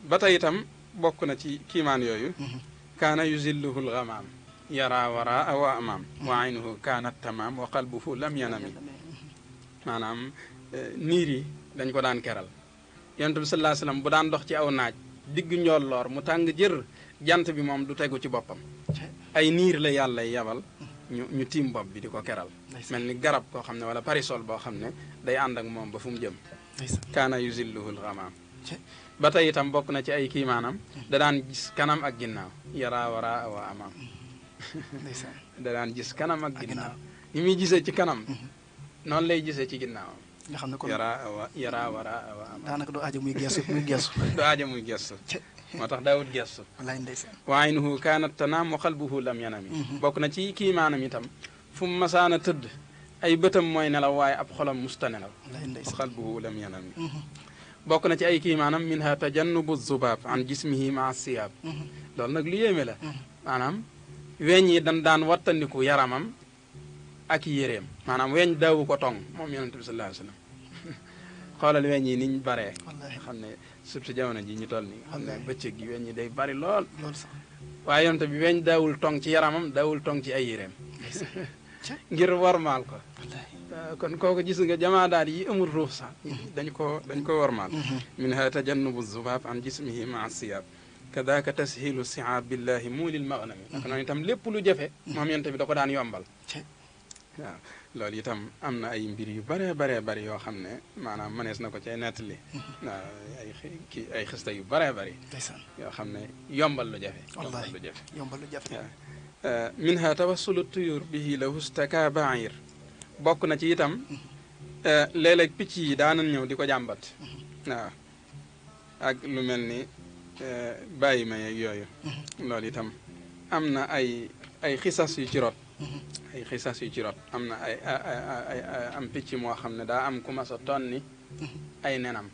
ba tey itam bokk na ci kiimaan yooyu kaana yuzilluhu lgamaam yara waraa wa amaam wa aynuhu kaanat tamaam wa qalbuhu lam yanami maanaam niir yi dañ ko daan keral yonent bi sallallahu alayhi wasallam bu daan dox ci aw naaj digg njolloor mu tàng jër jant bi moom du tegu ci boppam ay niir la yàlla yabal ñu tiim bopp bi di ko keral mel ni garab koo xam ne wala parisol boo xam ne day ànd ak moom ba fu mu jëm kaana yuzilluhul ghamaam ba tey itam bokk na ci ay kiimaanam da daan gis kanam ak ginnaaw yara wara wa amaam da daan gis kanam ak ginnaaw ni muy gisee ci kanam noonu lay gisee ci ginnaaw nga xam ne kon yara wara wa amaam daanaka du aaja muy gestu du aaja muy gestu moo tax daawut gestu wallaay ndeysaan wa aynuhu kaanat tanaam wa qalbuhu lam yanami bokk na ci kiimaanam itam fu mu masaana tëdd ay bëtam mooy nelaw waaye ab xolam musta nelaw wa qalbuhu lam yanami bokk na ci ay kiimaanam minha tajannubu zubaab an jismihi maa siyaab loolu nag lu yéeme la maanaam weñ yi daan wattandiku yaramam ak yéreem maanaam weñ daawu ko tong moom yonent bi sallallahu alayhi wasallam xoolal weñ yi niñ baree xam ne surtout jamono ji ñu toll nii xam ne bëccëg gi weñ yi day bari lool waaye yonent bi weñ daawul tong ci yaramam daawul tong ci ay yéreem ngir warmaal ko kon kooku gis nga jamaadaat yi amul ruux sax dañ ko warmaal minha tajannubu zubaab an jismihi maa siyaab kadaka tashilu siaab billahi muulil maghnami naka noonu itam lépp lu jafe moom yonent bi da ko daan yombal waaw loolu itam am na ay mbir yu baree bari yoo xam ne maanaam mënees na ko cay nettali waaw ay xista yu baree bari yoo xam ne yombal lu jafe waaw minha tawassulu tuyur bihi lahu staka ba'ir bokk na ci itam léeg-léeg picc yi daanan ñëw di ko jàmbat waaw ak lu mel ni bàyyi ma yeeg yooyu loolu itam am na ay xisas yu ci rot am na am picc moo xam ne daa am ku mas a tonni ay nenam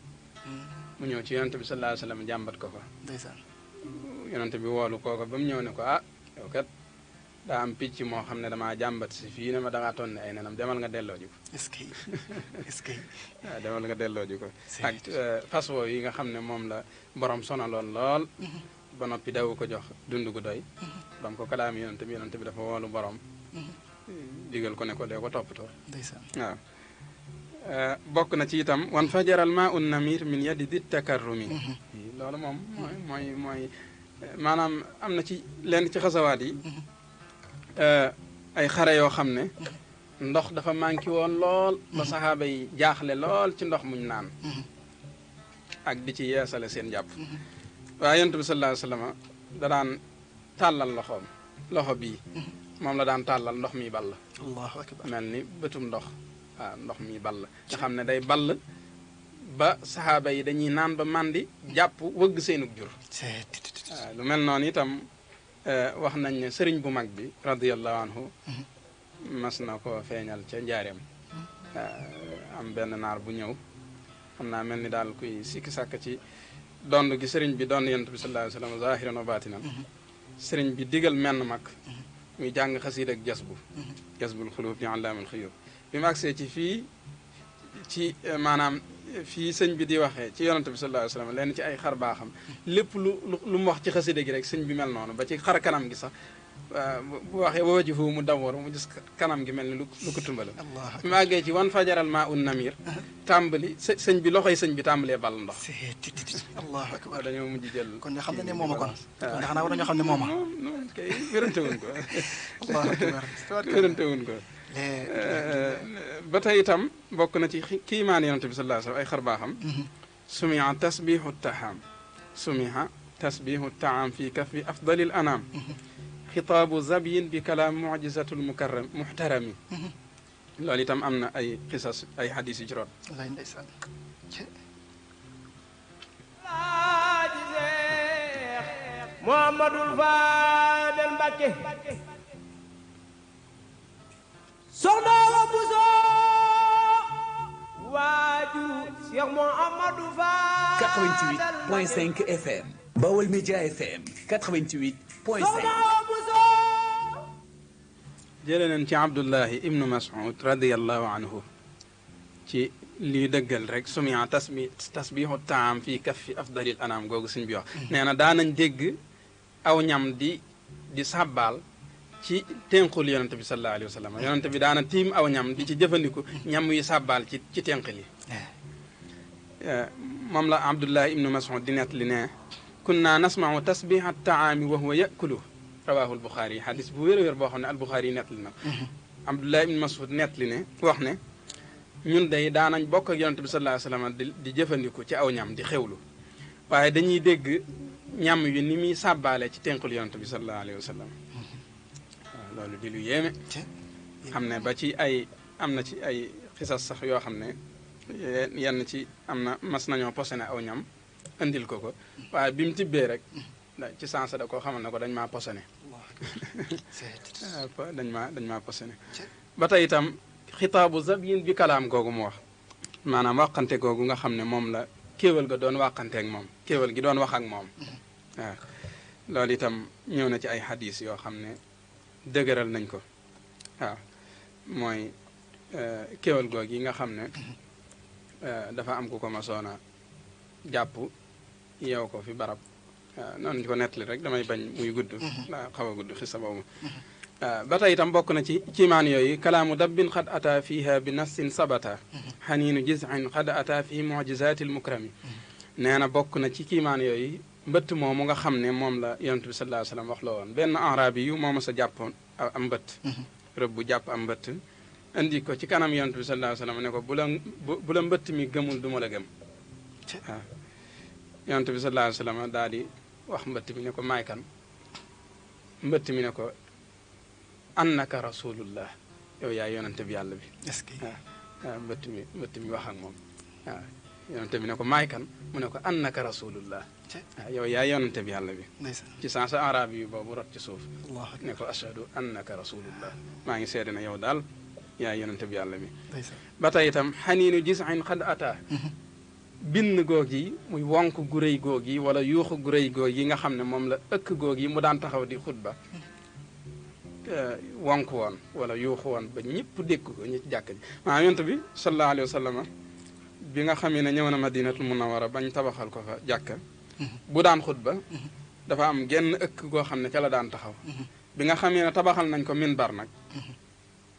mu ñëw ci yonent bi sallallahu alayhi wasallam jàmbat ko fa yonent bi woolu kooko ba mu ñëw ne ko yow kat daa am picc moo xam ne damaa jàmbat si fii ne ma dangaa tonni ay nenam demal nga delloo ji ko est-ce que waaw demal nga delloo ji ko ak fas woo yi nga xam ne moom la borom sonaloon lool ba noppi daw ko jox dund gu doy bam ko kalaami yonent bi dafa woolu borom digal ko ne ko dee ko toppatoo ndeysaan waaw bokk na ci itam wan fajaral maa un namir min yadi di takarrumi loolu moom mooy maanaam am na ci lenn ci xasawaat yi ay xare yoo xam ne ndox dafa manqué woon lool ba saxaaba yi jaaxle lool ci ndox muñ naan ak di ci yeesale seen jàpp waaye yonent bi sallallahu alayhi wa sallam da daan tàllal loxo bii moom la daan tàllal ndox mi ball allahu akbar mel ni bëtum ndox waaw ndox mi ball nga xam ne day ball ba saxaaba yi dañuy naan ba màndi jàpp wëgg seenug jur waaw lu mel noonu itam wax nañ ne sëriñ bu mag bi radiyallahu anhu mas na ko feeñal ca njaareem am benn naar bu ñëw xam naa mel ni daal kuy sikki sàkk ci dond gi sëriñ bi doon yonent bi sallallahu alayhi wa sallam zahiran wa batinan sëriñ bi digal menn mag muy jàng xasiid ak jasbul xuluub bi allaamul xuyuub bi mu agsee ci fii ci maanaam fii sëñ bi di waxee ci yonent bi sallallahu alayhi wa sallam leen ci ay xar baaxam lépp lu mu wax ci xasiida gi rek sëñ bi mel noonu ba ci xar kanam gi sax bu waxee wa wajhuhu mu dawwar mu gis kanam gi mel ni lu ko tumbala bi mu àggee ci wan fajaral maa un namir tàmbali sëñ bi loxoy sëñ bi tàmbalee ball ndox allahu akbar dañoo mujj jël kon nga xam ne mooma kon kon xanaa war nañoo xam ne mooma noonu kay wérante wuñ ko allahu akbar wérante wuñ ko ba tey itam bokk na ci kiimaan yonent bi sallallahu alayhi wa sallam ay xar baaxam sumiha tasbihu tahaam sumiha tasbihu taam fi kafi afdalil anaam xitaabu zabyin bi kalaam mujizatul mukarram muxtarami loolu itam am na ay xisas ay xadis yu ci root wallaay ndeysaan Muhammadul Faadal Mbàkke soxna wa Buso waaju Cheikh Mouhamadou Faadal 88.5 FM Baol Média FM 88.5 jëlee nañ ci Abdullahi ibnu Mas'ud radiyallahu anhu ci lii dëggal rek sumia tasbihu taam fii kaffi afdalil anam googu suñ bi wax nee na daanañ dégg aw ñam di sàbbaal ci tenqul yonente bi sallallahu alayhi wa sallam yonente bi daana tiim aw ñam di ci jëfandiku ñam yi sàbbaal ci tenqil yi moom la Abdullahi ibnu Mas'ud di nett li ne kunna nasma'u tasbiha taami wa huwa yakulu rawahu al-Bukhari yi xadis bu wér a wér boo xam ne al-Bukhari yi nett li na Abdullahi ibnu Mas'ud nett li ne wax ne ñun day daanañ bokk ak yonente bi sallallahu alayhi wa sallam di jëfandiku ci aw ñam di xewlu waaye dañuy dégg ñam wi ni muy sàbbaale ci tenqul yonente bi sallallahu alayhi wa sallam waaw loolu di lu yéeme xam ne ba ci am na ci ay xisas sax yoo xam ne yenn ci am na mas nañoo posene aw ñam indil ko waaye bi mu tibbee rek ci sens da koo xamal ne ko dañ maa posene dañ maa posene ba tey itam xitaabu zabyin bi kalaam googu mu wax maanaam waxante googu nga xam ne moom la kéwal ga doon waxanteek moom kéwal gi doon wax ak moom waaw loolu itam ñëw na ci ay xadis yoo xam ne dëgëral nañ ko waaw mooy kéwal googu yi nga xam ne dafa am ku ko masoona jàpp yeew ko fi barab noonu ko nettali rek damay bañ muy gudd daa xaw a gudd xisa boobu ba tey itam bokk na ci kiimaan yooyu kalaamu dabbin xad ata fiha bi nassin sabata xaniinu jisin xad ata fi mujizatil mukrami nee na bokk na ci kiimaan yooyu mbëtt moomu nga xam ne moom la yonent bi sallallahu alayhi wa sallam wax la woon benn arabi yu moo ma sa jàppoon am mbëtt rëbb bu jàpp am mbëtt indi ko ci kanam yonent bi sallallahu alayhi wa sallam ne ko bu la mbëtt mi gëmul du ma la gëm waaw yonent bi sallallahu alayhi wa sallam daal di wax mbëtt mi ne ko maay kan mbëtt mi ne ko annaka rasulullah yow yaay yonente bi yàlla bi est-ce que waaw mbëtt mi wax ak moom waaw yonente bi ne ko maay kan mu ne ko annaka rasulullah waaw yow yaay yonente bi yàlla bi ci sens arabe yi boobu rot ci suuf ne ko ashhadu annaka rasulullah maa ngi seede ne yow daal yaay yonente bi yàlla bi ba tey itam xaniinu jisin xad ata binn goog yi muy wonk gu rëy goog yi wala yuuxu gu rëy goog yi nga xam ne moom la ëkk goog yi mu daan taxaw di xutba wonk woon wala yuuxu woon ba ñëpp dégg ko ñi ci jàkk ji maanaam yonent bi sallallahu alayhi wa sallam bi nga xamee ne ñëw na madinatul munawara bañ tabaxal ko fa jàkka bu daan xutba dafa am genn ëkk goo xam ne ca la daan taxaw bi nga xamee ne tabaxal nañ ko minbar nag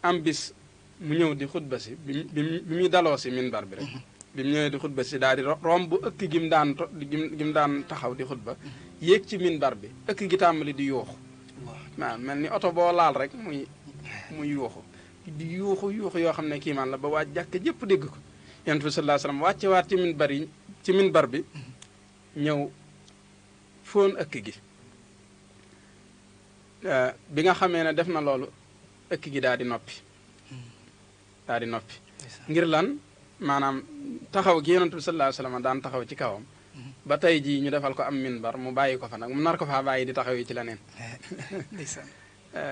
am bis mu ñëw di xutba si bi muy daloo si minbar bi rek bi mu ñëwee di xutba si daal di romb ëkk gi mu daan taxaw di xutba yéeg ci minbar bi ëkk gi tàmbali di yuuxu waaw mel ni oto boo laal rek muy yuuxu di yuuxu yoo xam ne kiimaan la ba waa jàkk jëpp dégg ko yonent bi sallallahu alayhi wasallam wàcce waat ci minbar bi ñëw foon ëkk gi bi nga xamee ne def na loolu ëkk gi daal di noppi ngir lan maanaam taxaw gi yonent bi sallallahu alayhi wasallam daan taxaw ci kawam ba tey jii ñu defal ko am minbar mu bàyyi ko fa nag mu nar ko faa bàyyi di taxaw yi ci leneen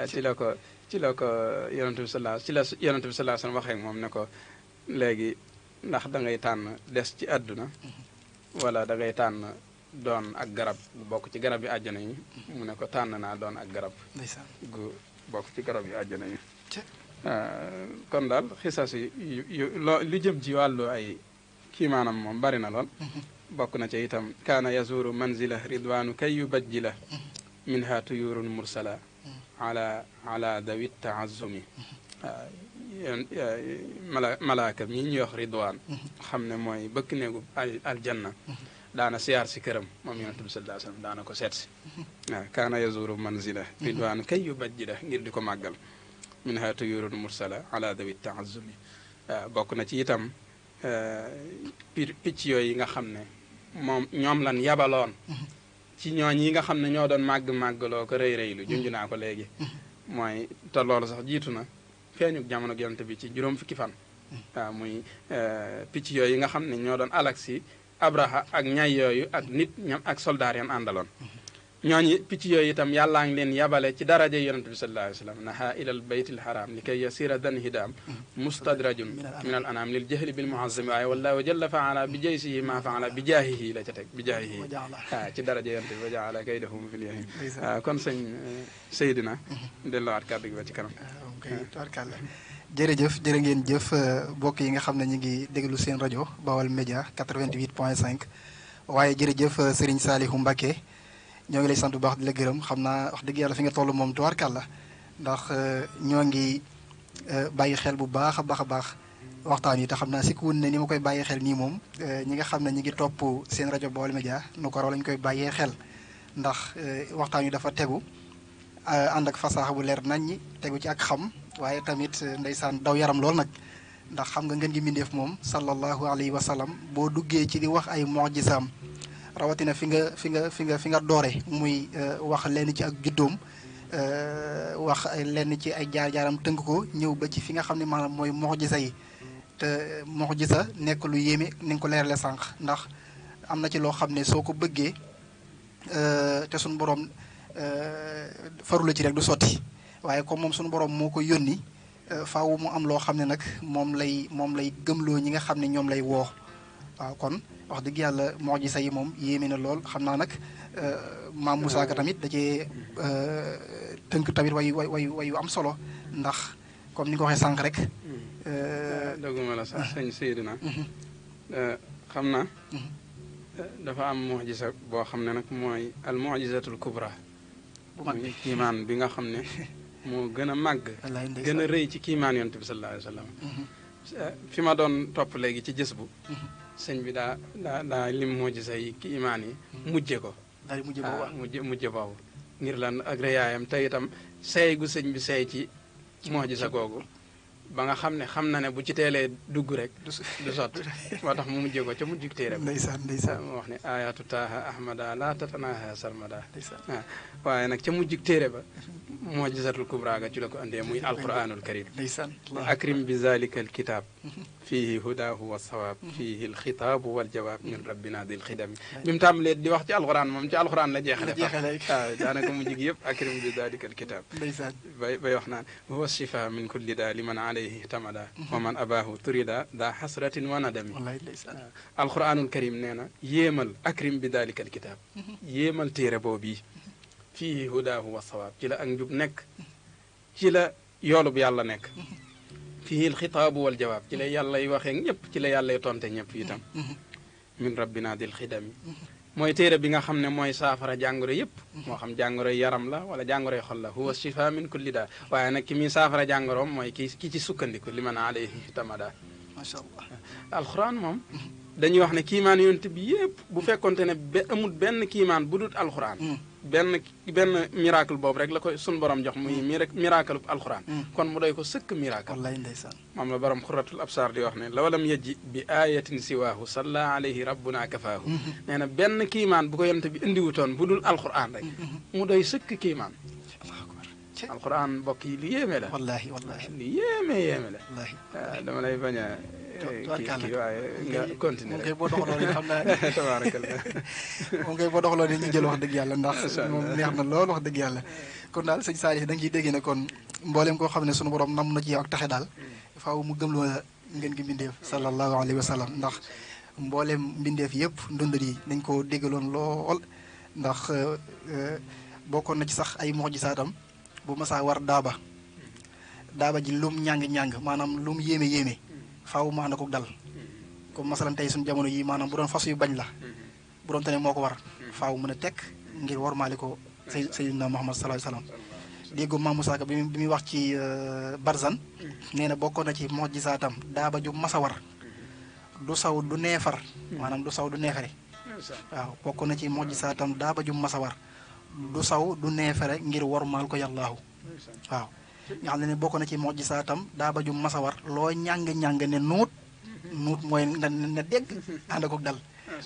ci la ko yonent bi sallallahu alayhi wasallam waxee ak moom ne ko léegi ndax da ngay tànn des ci àdduna wala da ngay tànn doon ak garab gu bokk ci garab yi àjjana yi mu ne ko tànn naa doon ak garab gu bokk ci garab yi àjjana yi kon daal xisas yi lu jëm ci wàllu ay kii maanaam moom bari na lool bokk na ci itam kaana yazuru manzila ridwaanu kay yubajjila minha tuyurun mursala ala dawi taazumi malaaka mi ñuy wax ridwaan xam ne mooy bëkk néegu aljanna daana siyaar si këram moom yonent bi sallallahu alayhi wasallam daana ko seet si waaw kaana yazuru manzila ridwaanu kay yubajjila ngir di ko màggal minha tuyurun mursala ala dawi taazumi bokk na ci itam picc yooyu nga xam ne ñoom lan yabaloon ci ñooñ yi nga xam ne ñoo doon màggaloo ko rëy-rëylu junj naa ko léegi mooy te loolu sax jiitu na feeñu jamono yonent bi ci juróom fukki fan waaw muy picc yooyu yi nga xam ne ñoo doon alak si abraha ak ñay yooyu ak nit ñam ak soldaar yan àndaloon ñooñu picc yooyu itam yàllaa ngi leen yabale ci daraja yonent bi sallallahu alayhi wasallam naha ilal baytil haram li kay yasira dan hidaam mustadrajun min al anam lil jahli bil muazzami waaye wallahu jalla faala bi jaysihi ma faala bi jaahihi la ca teg bi jaahihi waaw ci daraja yonent bi wa jaala kaydahum fil yahim kon sëñ Seydina delluwaat kàddu gi ba ci kanam jërëjëf jërë ngeen jëf mbokk yi nga xam ne ñu ngi déglu seen rajo Bawal Média 88.5 waaye jërëjëf Serigne Saliou Mbacké ñoo ngi lay sant bu baax di la gërëm xam naa wax dëgg yàlla fi nga toll moom tubaarkàlla ndax ñoo ngi bàyyi xel bu baax a baax waxtaan yi te xam naa si ku ne ni ma koy bàyyee xel nii moom ñi nga xam ne ñi ngi topp seen rajo Baol Média nu ko raw lañ koy bàyyee xel ndax waxtaan yi dafa tegu ànd ak fasaaxa bu leer nañ ñi tegu ci ak xam waaye tamit ndeysaan daw yaram lool nag ndax xam nga ngeen gi mbindeef moom sallallahu alayhi wa sallam boo duggee ci di wax ay mu'jizaam rawatina fi nga doore muy wax lenn ci ak juddoom wax lenn ci ay jaar-jaaram tënk ko ñëw ba ci fi nga xam ne maanaam mooy mu'jiza yi te mu'jiza nekk lu yéeme ni nga ko leerale sànq ndax am na ci loo xam ne soo ko bëggee te suñu borom farula ci rek du sotti waaye comme moom suñu borom moo ko yónni faaw mu am loo xam ne nag moom lay gëmloo ñi nga xam ne ñoom lay woo waaw kon wax dëgg yàlla mu'jiza yi moom yéeme na lool xam naa nag maam Moussa Ka tamit da cee tënk tamit way yu am solo ndax comme ni nga ko waxee sànq rek. dëgguma la sax sëñ Seydina xam naa dafa am mu'jiza boo xam ne nag mooy al mu'jizatul kubra muy kiimaan bi nga xam ne moo gën a màgg gën a rëy ci kiimaan yonent bi sallallahu alayhi wa sallam fi ma doon topp léegi ci jës bu sëñ bi daa lim mu'jiza yi kiimaan yi mujje ko mujje boobu ngir lan ak rëyaayam te itam seey gu sëñ bi seey ci mu'jiza googu ba nga xam na ne bu ci teelee dugg rek du sotti moo tax mu mujjee ko ca mujjug téere ba ndeysaan mu wax ne ayatu taaha ahmada la tatanaha sarmada waaye nag ca mujjug téere ba mu'jizatul kubra ga ci la ko andee muy alquranul karim akrim bi zalika alkitab fihi hudahu wa sawab fihi alxitaabu wal jawaab min rabbina dil xidami bi mu tàmbalee di wax ci alquran moom ci alquran la jeexale waaw daanaka mujjug yëpp akrim bi zalika alkitab bay wax naan huwa shifa min kulli daa liman alayhi tamada wa man abahu turida daa xasratin wa nadami alquranul karim nee na yéemal akrim bi dalika alkitab yéemal téere boobu yi fii hudaahu wa sawaab ci la ak njub nekk ci la yoolub yàlla nekk fii alxitaabu wal jawaab ci la yàllay waxee ñëpp ci la yàllay tonte ñëpp itam min rabbina dil xidami mooy téere bi nga xam ne mooy saafara jàngoro yëpp moo xam jàngoro yaram la wala jàngoro xol la huwa shifa min kulli daa waaye nag ki muy saafara jàngoroom mooy ki ci sukkandiku li man alayhi tamada macha allah alxuraan moom dañuy wax ne kiimaan yonent bi yëpp bu fekkonte ne amul benn kiimaan bu dul alxuraan benn miracle boobu rek la ko sun borom jox muy miracle alxuraan kon mu doy ko sëkk miracle wallaay ndeysaan moom la borom xuratul absar di wax ne lawalam yejji bi ayatin siwaahu salla alayhi rabbuna kafaahu nee na benn kiimaan bu ko yonent bi indiwutoon bu dul alxuraan rek mu doy sëkk kiimaan alxuraan mbokk yi li yéeme la wallahi wallahi li yéeme la wallahi dama lay bañ a kii waaye nga continuer rek boo doxaloo ni xam naa tabaarakallah moom kay boo doxaloo ni ñu jël wax dëgg yàlla ndax moom neex na lool wax dëgg yàlla kon daal sëñ Saliou da nga ciy dégg ne kon mboolem koo xam ne sunu borom nam na ci yow ak taxe daal faaw mu gëm loo ngeen gi mbindeef sallallahu alayhi wa sallam ndax mboolem mbindeef yëpp ndundal yi nañ ko déggaloon lool ndax bokkoon na ci sax ay mujisaatam bu masaa war daaba ji lum ñàng-ñàng maanaam lum yéeme faaw ma ànd ko dal comme masalan tey suñu jamono yi maanaam bu doon fas yu bañ la bu doon te ne moo ko war faaw mën a tekk ngir warmaali ko Sayyidina Muhammad sallallahu alayhi wasallam déggu Maam Musaa Ka bi muy wax ci Barzan nee na bokkoon na ci mujisaatam daaba ju masa war du saw du neefar maanaam du saw du neefare waaw bokkoon na ci mujisaatam daaba ju masa war du saw du neefere ngir warmaal ko yàllaahu waaw nga xam ne bokk na ci mujisaatam daaba ju masa war loo ñàng-ñàng ne nuut mooy nga ne dégg ànd ko dal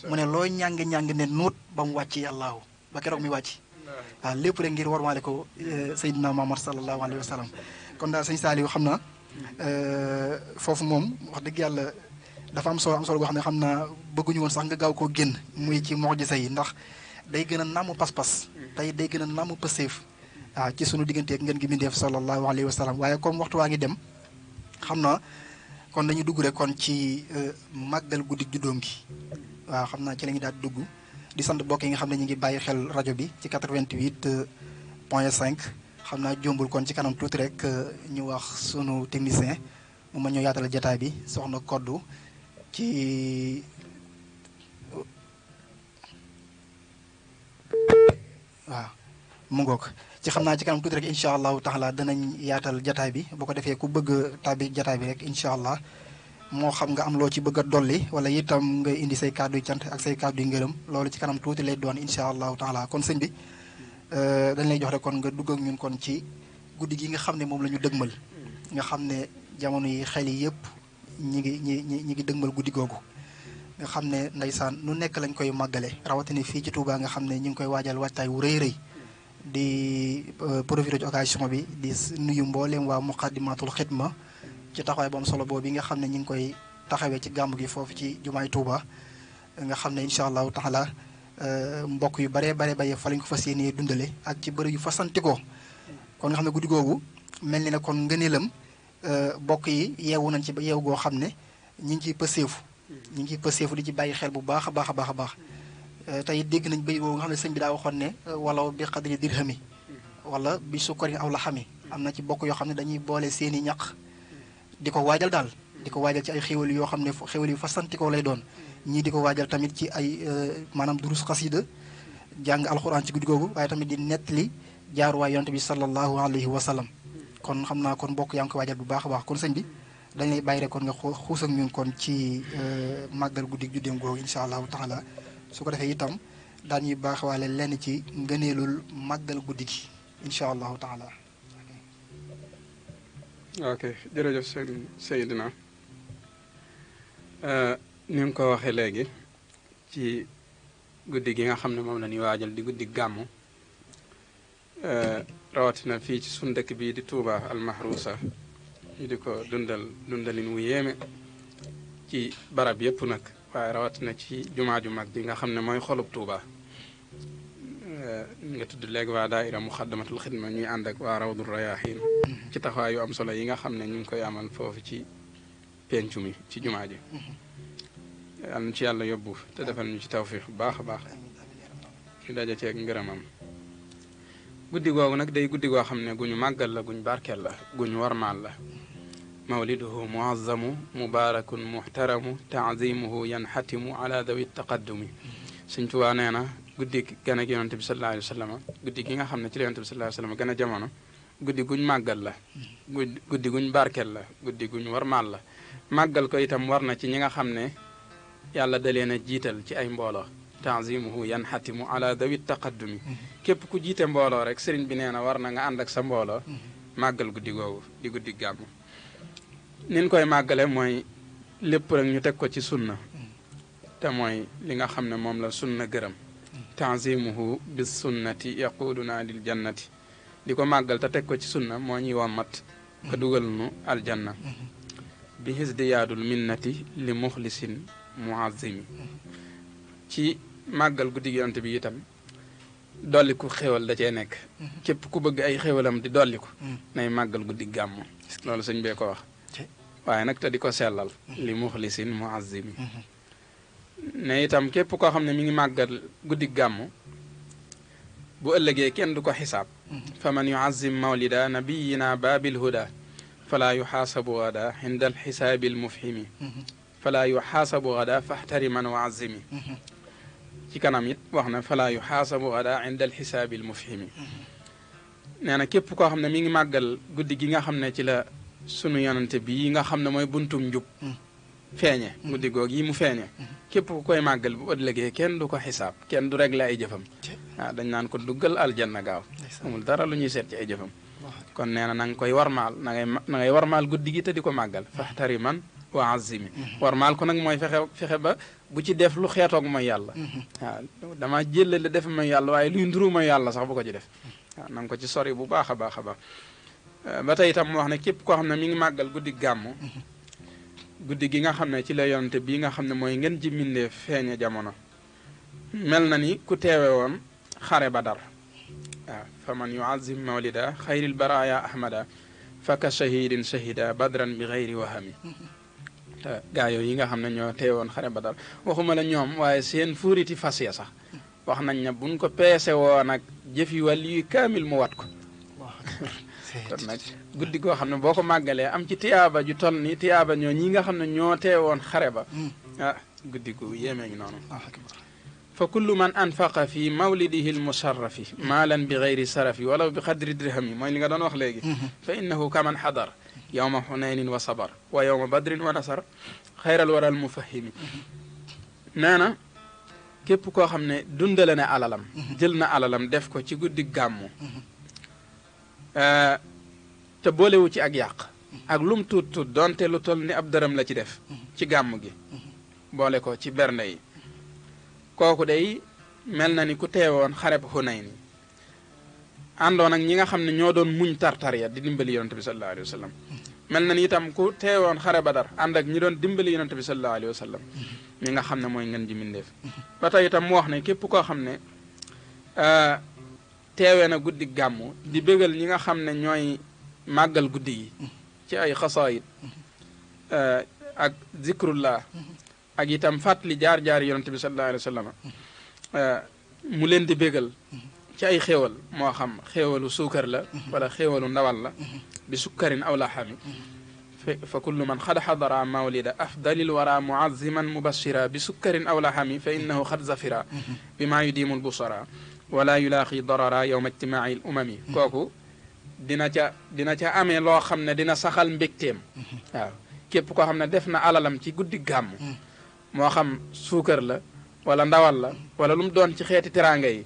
mu ne loo ñàng-ñàng ne nuut ba mu wàcc yàllaahu ba keroog mi wàcc waaw lépp rek ngir warmaale ko Seydina Muhammad sallallahu alayhi wa sallam kon daal sëñ Saliou xam na foofu moom wax dëgg yàlla dafa am solo goo xam ne xam naa bëgguñu woon sax nga gaaw koo génn muy ci mujisa yi ndax day gën a namm pas-pas tey day gën a namm pëseef waaw ci sunu digganteeg ngeen gi mindeef sallallahu alayhi wa sallam waaye comme waxtu waa ngi dem xam naa kon dañu dugg rek kon ci màggal guddi juddoom gi waaw xam naa ci la ñu daal di dugg di sant mbokk yi nga xam ne ñu ngi bàyyi xel rajo bi ci 88.5 xam naa jombul kon ci kanam tuuti rek ñu wax sunu technicien mu ma ñëw yaatal jataay bi soxna koddu ci waaw mu ngoog ci xam naa ci kanam tuuti rek incha allahu taala danañ yaatal jataay bi bu ko defee ku bëgg tàbbi jataay bi rek incha allah moo xam nga am loo ci bëgg a dolli wala itam nga indi say kàddu yu cant ak say kàddu yu ngërëm loolu ci kanam tuuti lay doon incha allahu taala kon sëñ bi dañ lay jox rek kon nga dugg ak ñun kon ci guddi gi nga xam ne moom la ñu dëgmal nga xam ne jamono yi xel yi yëpp ñi ngi dëgmal guddi googu nga xam ne ndeysaan nu nekk lañ koy màggale rawatina fii ci Touba nga xam ne ñu ngi koy waajal waajtaay wu rëy di profité ci occasion bi di nuyu mbooleem waa Muqaddimatul Xidma ci taxawaay bu am solo boobu bi nga xam ne ñu ngi koy taxawee ci gàmmu gi foofu ci jumaay Touba nga xam ne incha allahu taala mbokk yu bare fa lañ ko fas yéenee dundale ak ci bëri yu fasantikoo kon nga xam ne guddi googu mel ni ne kon ngëneelam mbokk yi yeewu nañ ci ba yeewu goo xam ne ñi ngi ciy pëseefu di ci bàyyi xel bu baax a baax tey dégg nañ béy boobu nga xam ne sëñ bi daa waxoon ne wala bi xadri dirhami wala bi sukkarin aw la xami am na ci bokk yoo xam ne dañuy boole seeni ñaq di ko waajal daal di ko waajal ci ay xéwal yoo xam ne xéwal yu fasantikoo lay doon ñii di ko waajal tamit ci ay maanaam durus xasida jàng alxuraan ci guddi googu waaye tamit di nettali jaaruwaay yonent bi sallallahu alayhi wa sallam kon xam naa kon bokk yaa ngi ko waajal bu baax a baax kon sëñ bi dañ lay bàyyi rek kon nga xuus ak ñun kon ci màggal guddi juddeem googu incha allahu taala su ko defee itam daañuy baaxwaale lenn ci ngëneelul màggal guddi gi incha allahu taala. ok jërëjëf sëñ Seydina ni nga ko waxee léegi ci guddi gi nga xam ne moom la ñuy waajal di guddi gàmmu rawatina fii ci sunu dëkk bii di Touba almahrusa ñu di ko dundalin wu yéeme ci barab yëpp nag waaye rawatina ci jumaa ju mag bi nga xam ne mooy xolub Touba nga tudd léegi waa daaira muxaddamatul xidma ñuy ànd ak waa rawdu rayaahin ci taxawaay yu am solo yi nga xam ne ñu ngi koy amal foofu ci pencu mi ci jumaa ji yal na ci yàlla yóbbu te defal ñu ci tawfiix bu baax a baax ñu daje ceeg ngërëmam guddi googu nag day guddi goo xam ne guñu màggal la guñ barkeel la guñ warmaal la mawliduhu muazzamu mubarakun muhtaramu taazimuhu yanxatimu ala dawi taqaddumi Sëñ Tuubaa nee na guddi gën a yonent bi sallallahu alayhi wa sallam guddi gi nga xam ne ci la yonent bi sallallahu alayhi wa sallam gën a jamono guddi guñ màggal la guddi guñ barkel la guddi guñ warmaal la màggal ko itam war na ci ñi nga xam ne yàlla da leen a jiital ci ay mbooloo tanzimuhu yanxatimu ala dawi taqaddumi képp ku jiite mbooloo rek sëriñ bi nee na war na nga ànd ak sa mbooloo màggal guddi googu di guddi gàmmu nin koy màggale mooy lépp rek ñu teg ko ci sunna te mooy li nga xam ne moom la sunna gërëm tanzimuhu bis sunnati yaquduna lil jannati di ko màggal te teg ko ci sunna moo ñuy wommat ka dugal nu aljanna bi hisdiyaadul minnati li muxlisin muazimi ci màggal guddi yonent bi itam dolliku xéwal da cee nekk képp ku bëgg ay xéwalam di dolliku nay màggal guddi gàmmu loolu sëñ bee ko wax waaye nag te di ko sellal li muxlisin muazimi ne itam képp koo xam ne mi ngi màggal guddi gàmmu bu ëllëgee kenn du ko xisaab fa man yuazim mawlida nabiyina baabil huda falaa yuxaasabu gada inda alxisaabi almufhimi falaa yuxaasabu gada faxtariman wa azimi ci kanam it wax na falaa yuxaasabu gada inda alxisaabi almufhimi nee na képp koo xam ne mi ngi màggal guddi gi nga xam ne ci la sunu yonante bii nga xam ne mooy buntum njub feeñe guddi goog yi mu feeñe képp ku koy màggal bu ëllëgee kenn du ko xisaab kenn du réglé ay jëfam waaw dañ naan ko duggal aljanna gaaw amul dara lu ñuy seet ci ay jëfam kon nee na nga koy warmaal na ngay warmaal guddi gi te di ko màggal faxtariman wa azimi warmaal ko nag mooy fexe ba bu ci def lu xeetoog mooy yàlla waaw dama jëlale def mooy yàlla waaye luy nduru mooy yàlla sax bu ko ci def waaw na nga ko ci sori bu baax a baax a baax ba tey itam mu wax ne képp koo xam ne mi ngi màggal guddi gàmmu guddi gi nga xam ne ci la yonante bii nga xam ne mooy ngeen ji mindee feeñe jamono mel na ni ku teewe woon xare Badar waaw fa man yuazim mawlida xayril baraya ahmada faka shahidin shahida badran bi xayri wahami te gaa yooyu yi nga xam ne ñoo teewe woon xare Badar waxuma la ñoom waaye seen fuuriti fas ya sax wax nañ ne buñ ko peese woon ak jëf yi wàll yuy kaamil mu wat ko kon nag guddi goo xam ne boo ko màggalee am ci tiyaaba ju toll ni tiyaaba ñoo ñi nga xam ne ñoo teewoon xare ba guddi gu yéemee ngi noonu fa kullu man anfaqa fi mawlidihi almusharrafi maalan bi gayri sarafi walaw bi qadri dirhami mooy li nga doon wax léegi fa innahu kaman xadar yowma xunaynin wa sabar wa yowma badrin wa nasar xayral waral mufahimi nee na képp koo xam ne dundale ne alalam jël na alalam def ko ci guddi gàmmu te boolewu ci ak yàq ak lum tuut tuut donte lu toll ni ab dërëm la ci def ci gàmm gi boole ko ci bernde yi kooku day mel na ni ku teewoon xareb Xunayn ni àndoon ak ñi nga xam ne ñoo doon muñ tartar ya di dimbali yonante bi sallallahu alayhi wa sallam mel na ni itam ku teewoon xare Badar ànd ak ñi doon dimbali yonante bi sallallahu alayhi wa sallam mi nga xam ne mooy ngeen ji mindeef ba tey itam mu wax ne képp koo xam ne teewee na guddi gàmmu di bégal ñi nga xam ne ñooy màggal guddi yi ci ay xasaayid ak zikrullah ak itam fàttali jaar-jaar yonante bi sallallahu alayhi wa sallam mu leen di bégal ci ay xéewal moo xam xéewalu suukar la wala xéewalu ndawal la bi sukkarin aw laxami fa kullu man xad xadara mawlida afdalil wara muaziman mubashira bi sukkarin aw laxami fa innahu xad zafira bi maa yudimu lbusara wala yulaaqi darara yowma ijtimaai l umami kooku dina ca amee loo xam ne dina saxal mbégteem waaw képp koo xam ne def na alalam ci guddi gàmm moo xam suukar la wala ndawal la wala lu mu doon ci xeeti teraanga yi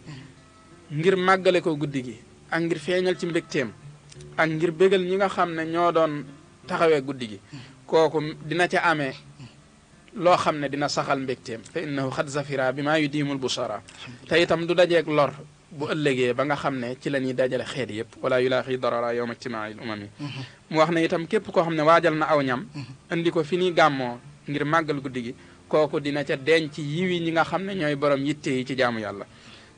ngir màggale ko guddi gi ak ngir feeñal ci mbégteem ak ngir bégal ñi nga xam ne ñoo doon taxawee guddi gi kooku dina ca amee loo xam ne dina saxal mbégteem fa innahu xad zafira bi maa yudiimul busara te itam du dajeeg lor bu ëllëgee ba nga xam ne ci la ñuy dajale xeet yëpp wala yulaaqi darara yowma ijtimaai l umami mu wax ne itam képp koo xam ne waajal na aw ñam indi ko fi ñuy gàmmoo ngir màggal guddi gi kooku dina ca denc yiwi ñi nga xam ne ñooy borom yitte yi ci jaamu yàlla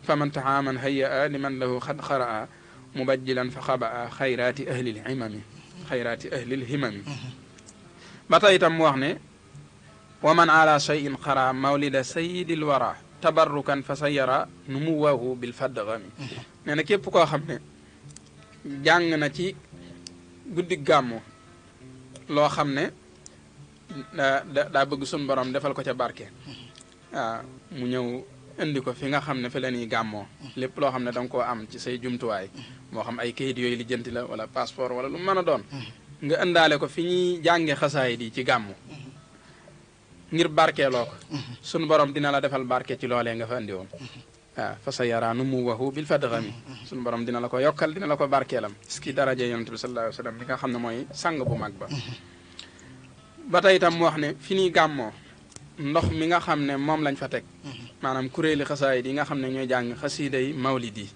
fa man tahaaman hayya liman lahu xad xaraa mubajjilan fa xabaa xayraati ahlil himami xayraati ahlil himami ba tey itam mu wax ne wa man ala cheyin xara mawlida sayidil wara tabarrukan fa sa yara numuwahu bil faddgami nee na képp koo xam ne jàng na ci guddi gàmmu loo xam ne daa bëgg sun borom defal ko ca barke waaw mu ñëw indi ko fi nga xam ne fi la ñuy gàmmoo lépp loo xam ne da nga koo am ci say jumtuwaay moo xam ay kayit yooyu lijjanti la wala passeport wala lu mën a doon nga indaale ko fi ñuy jànge xasaayid yi ci gàmmu ngir barkeeloo ko sunu borom dina la defal barke ci loolee nga fa andi woon waaw fa sa yaraa numuwwahu bil fadghami sunu borom dina la ko yokkal dina la ko barkeelam ci daraje yonent bi sallallahu alayhi wa sallam li nga xam ne mooy sang bu mag ba tey itam mu wax ne fi ñuy gàmmoo ndox mi nga xam ne moom lañ fa teg maanaam kuréeli xasaayid yi nga xam ne ñooy jàng xasiida yi mawlid yi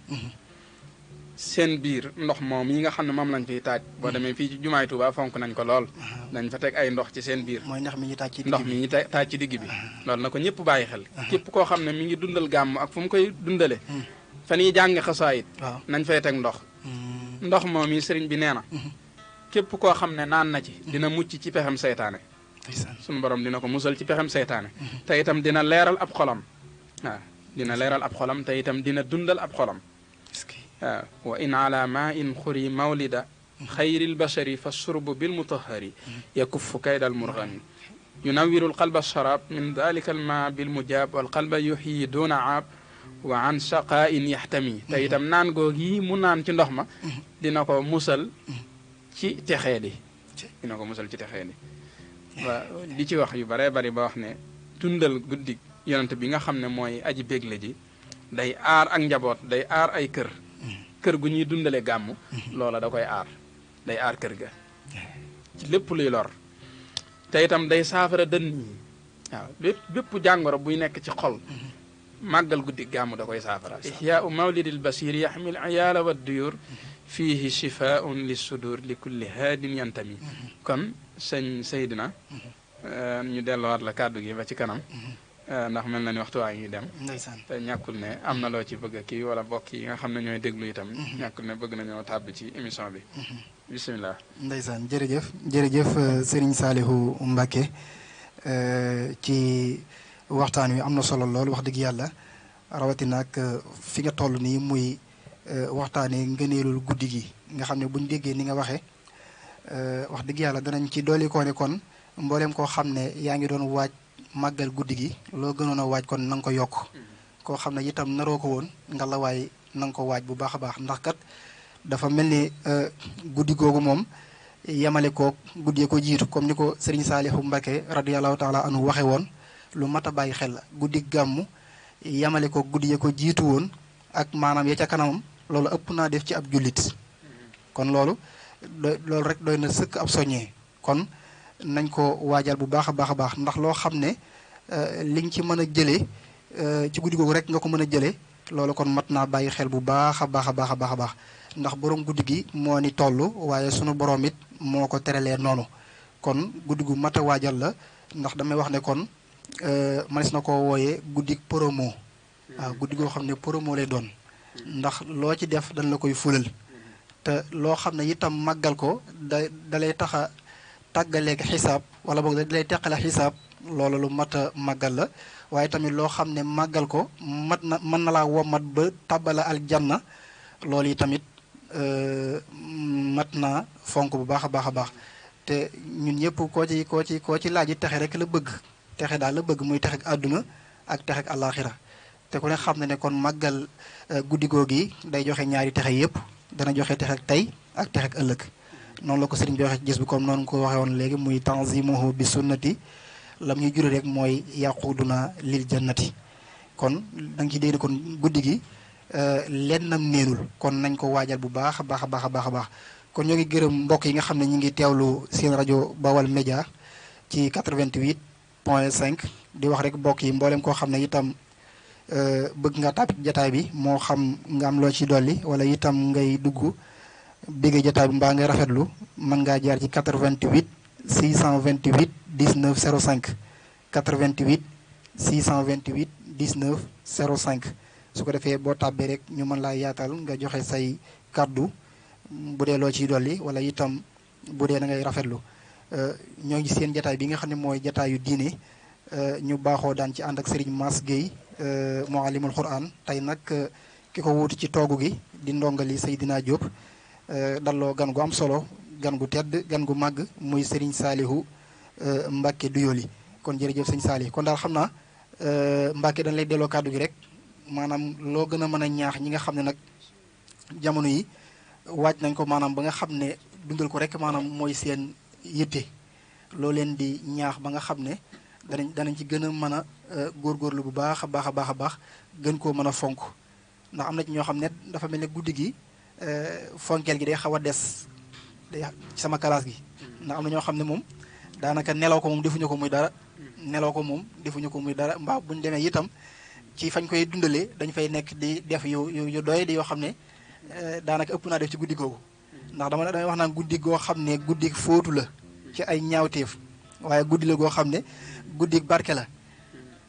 seen biir ndox moom yi nga xam ne moom lañ fiy taaj boo demee fii ci jumaay Tuuba fonk nañ ko lool dañ fa teg ay ndox ci seen biir mooy ndox mi ñu taaj ci digg ndox mi ñu taaj ci digg bi loolu na ko ñëpp bàyyi xel képp koo xam ne mi ngi dundal gàmm ak fu mu koy dundale fa ñuy jàng xasaayid nañ fay teg ndox ndox moom yi sëriñ bi nee na képp koo xam ne naan na ci dina mucc ci pexem seytaane sunu borom dina ko musal ci pexem seytaane te itam dina leeral ab xolam waaw dina leeral ab xolam te itam dina dundal ab xolam waaw wa in ala ma in xuri mawlida xayril bashari fa surbu bil mutahari yakuffu kaydal murgami yunawiru alqalba sharab min dalika alma bil mujab wal qalba yuxyi duna aab wa an shaqain yaxtami te itam naan googi mu naan ci ndox ma dina ko musal ci texee di dina ko musal ci texee di waaw di ci wax yu baree bari ba wax ne dundal guddi yonent bi nga xam ne mooy aji bégle ji day aar ak njaboot day aar ay kër gu ñuy dundale gàmm loola da koy aar day aar kër ga ci lépp luy lor te itam day saafara dënn yi waaw bépp jàngoro buy nekk ci xol màggal guddi gàmm da koy saafara ihyaau mawlidil basir yaxmil ayaala wa duyur fiihi shifaun li sudur li kulli haadin yantami kon sëñ Seydina ñu delluwaat la kàddu gi ba ci kanam ndax mel na ni waxtu waa ngi dem te ñàkkul ne am na loo ci bëgg kii wala mbokk yi nga xam ne ñooy déglu itam ñàkkul ne bëgg nañoo tàbbi ci émission bi bisimilah ndeysaan jërëjëf Serigne Saliou Mbacké ci waxtaan wi am na solo lool wax dëgg yàlla rawatina ak fi nga toll nii muy waxtaanee ngëneelul guddi gi nga xam ne buñ déggee ni nga waxee wax dëgg yàlla danañ ci dolli koo ne kon mbooleem koo xam ne yaa ngi doon waaj màggal guddi gi loo gënoon a waaj kon na nga ko yokk koo xam ne itam naroo ko woon nga la waay na nga ko waaj bu baax a baax ndax kat dafa mel ni guddi googu moom yemale koog guddi ko jiitu comme ni ko Serigne Saliou Mbacké radiyallahu taala anhu waxe woon lu mat a bàyyi xel la guddi gàmmu yemale koog guddi ko jiitu woon ak maanaam ya ca kanamam loolu ëpp naa def ci ab jullit kon loolu rek doy na sëkk ab soññee kon nañ ko waajal bu baax a baax a baax ndax loo xam ne li nga ci mën a jëlee ci guddi googu rek nga ko mën a jëlee loolu kon mat naa bàyyi xel bu baax a baax a baax a baax a baax ndax borom guddi gi moo ni toll waaye sunu borom it moo ko terelee noonu kon guddi gu mat a waajal la ndax damay wax ne kon manis na koo wooyee guddi promo waaw guddi goo xam ne promo lay doon ndax loo ci def dañ la koy fulal te loo xam ne itam màggal ko da lay tax a tàggaleeg xisaab wala boog da lay teqale xisaab loolu lu mat a màggal la waaye tamit loo xam ne màggal ko mën na laa womat ba tàbbala aljanna loolu yi tamit mat naa fonk bu baax a baax a baax te ñun ñëpp koo ci laaj texe rek la bëgg texe daal la bëgg muy texe ak àdduna ak texe ak àllaaxira te ku ne xam ne kon màggal guddi googi day joxe ñaari texe yëpp dana joxe texe ak tey ak texe ak ëllëg noonu la ko sëriñ bi waxee ci gis bi comme noonu ko waxee woon léegi muy tanzimuhu bi sunnati lam ñuy jure rek mooy yaquduna lil jannati kon da nga ci dégg kon guddi gi lennam neenul kon nañ ko waajal bu baax a baax a baax a baax a baax kon ñoo ngi gërëm mbokk yi nga xam ne ñu ngi teewlu seen rajo Bawal Média ci 88.5 di wax rek mbokk yi mboolem koo xam ne itam bëgg nga tàpp jataay bi moo xam nga am loo ci dolli wala itam ngay dugg bégge jataay bi mbaa ngay rafetlu mën ngaa jaar ci 88 628 19 05 88 628 19 05 su ko defee boo tàbbee rek ñu mën laa yaatal nga joxe say kàddu bu dee loo ciy dolli wala itam bu dee da ngay rafetlu ñoo ngi seen jataay bi nga xam ne mooy jataayu diine ñu baaxoo daan ci ànd ak Serigne Mass Gueye muallimul Quran tey nag ki ko wuutu ci toogu gi di ndongali Seydina Diop dalloo gan gu am solo gan gu tedd gan gu màgg muy Serigne Saliou Mbacké Douyoly kon jërëjëf sëñ Saliou kon daal xam naa Mbacké dañ lay delloo kàddu gi rek maanaam loo gën a mën a ñaax ñi nga xam ne nag jamono yi waaj nañ ko maanaam ba nga xam ne dundal ko rek maanaam mooy seen yitte loo leen di ñaax ba nga xam ne danañ ci gën a mën a góorgóorlu bu baax a baax a baax a baax gën koo mën a fonk ndax am na ci ñoo xam ne dafa mel ne guddi gi fonkeel gi day xaw a des day ci sama classe gi ndax am na ñoo xam ne moom daanaka nelaw ko moom defuñu ko muy dara nelaw ko moom defuñu ko muy dara mbaa buñu demee itam ci fañ koy dundalee dañ fay nekk di def yu doy di yoo xam ne daanaka ëpp naa def ci guddi googu ndax damay wax naan guddi goo xam ne guddi fóotu la ci ay ñaawteef waaye guddi la goo xam ne guddi barke la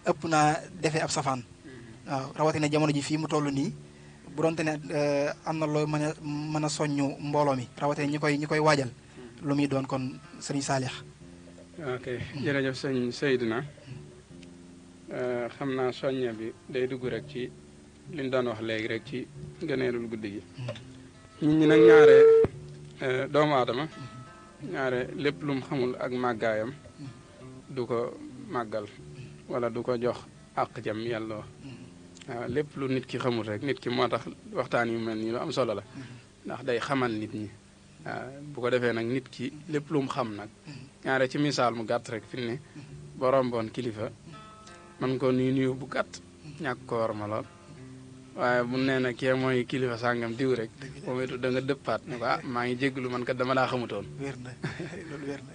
ëpp naa defee ab safaan waaw rawatina jamono ji fii mu toll nii bu doonte ne am na loo mën a soññu mbooloo mi rawatina ñi koy waajal lu muy doon kon sëriñ Saalix. ok jërëjëf sëñ Seydina xam naa soññe bi day dugg rek ci liñ doon wax léegi rek ci gëneelul guddi gi nit ñi nag ñaare doomu aadama ñaare lépp lu mu xamul ak màggaayam du ko màggal wala du ko jox àq jam yàlla waaw lépp lu nit ki xamul rek nit ki moo tax waxtaan yu mel nii lu am solo la ndax day xamal nit ñi waaw bu ko defee nag nit ki lépp lu mu xam nag ñaare ci misaal mu gàtt rek fi ne boo romboon kilifa man ko nuyu bu gàtt ñàkk ko war ma lool waaye bu nee na kii mooy kilifa sàngam diw rek moom it da nga dëppaat ne ko maa ngi jégalu man kat dama laa xamutoon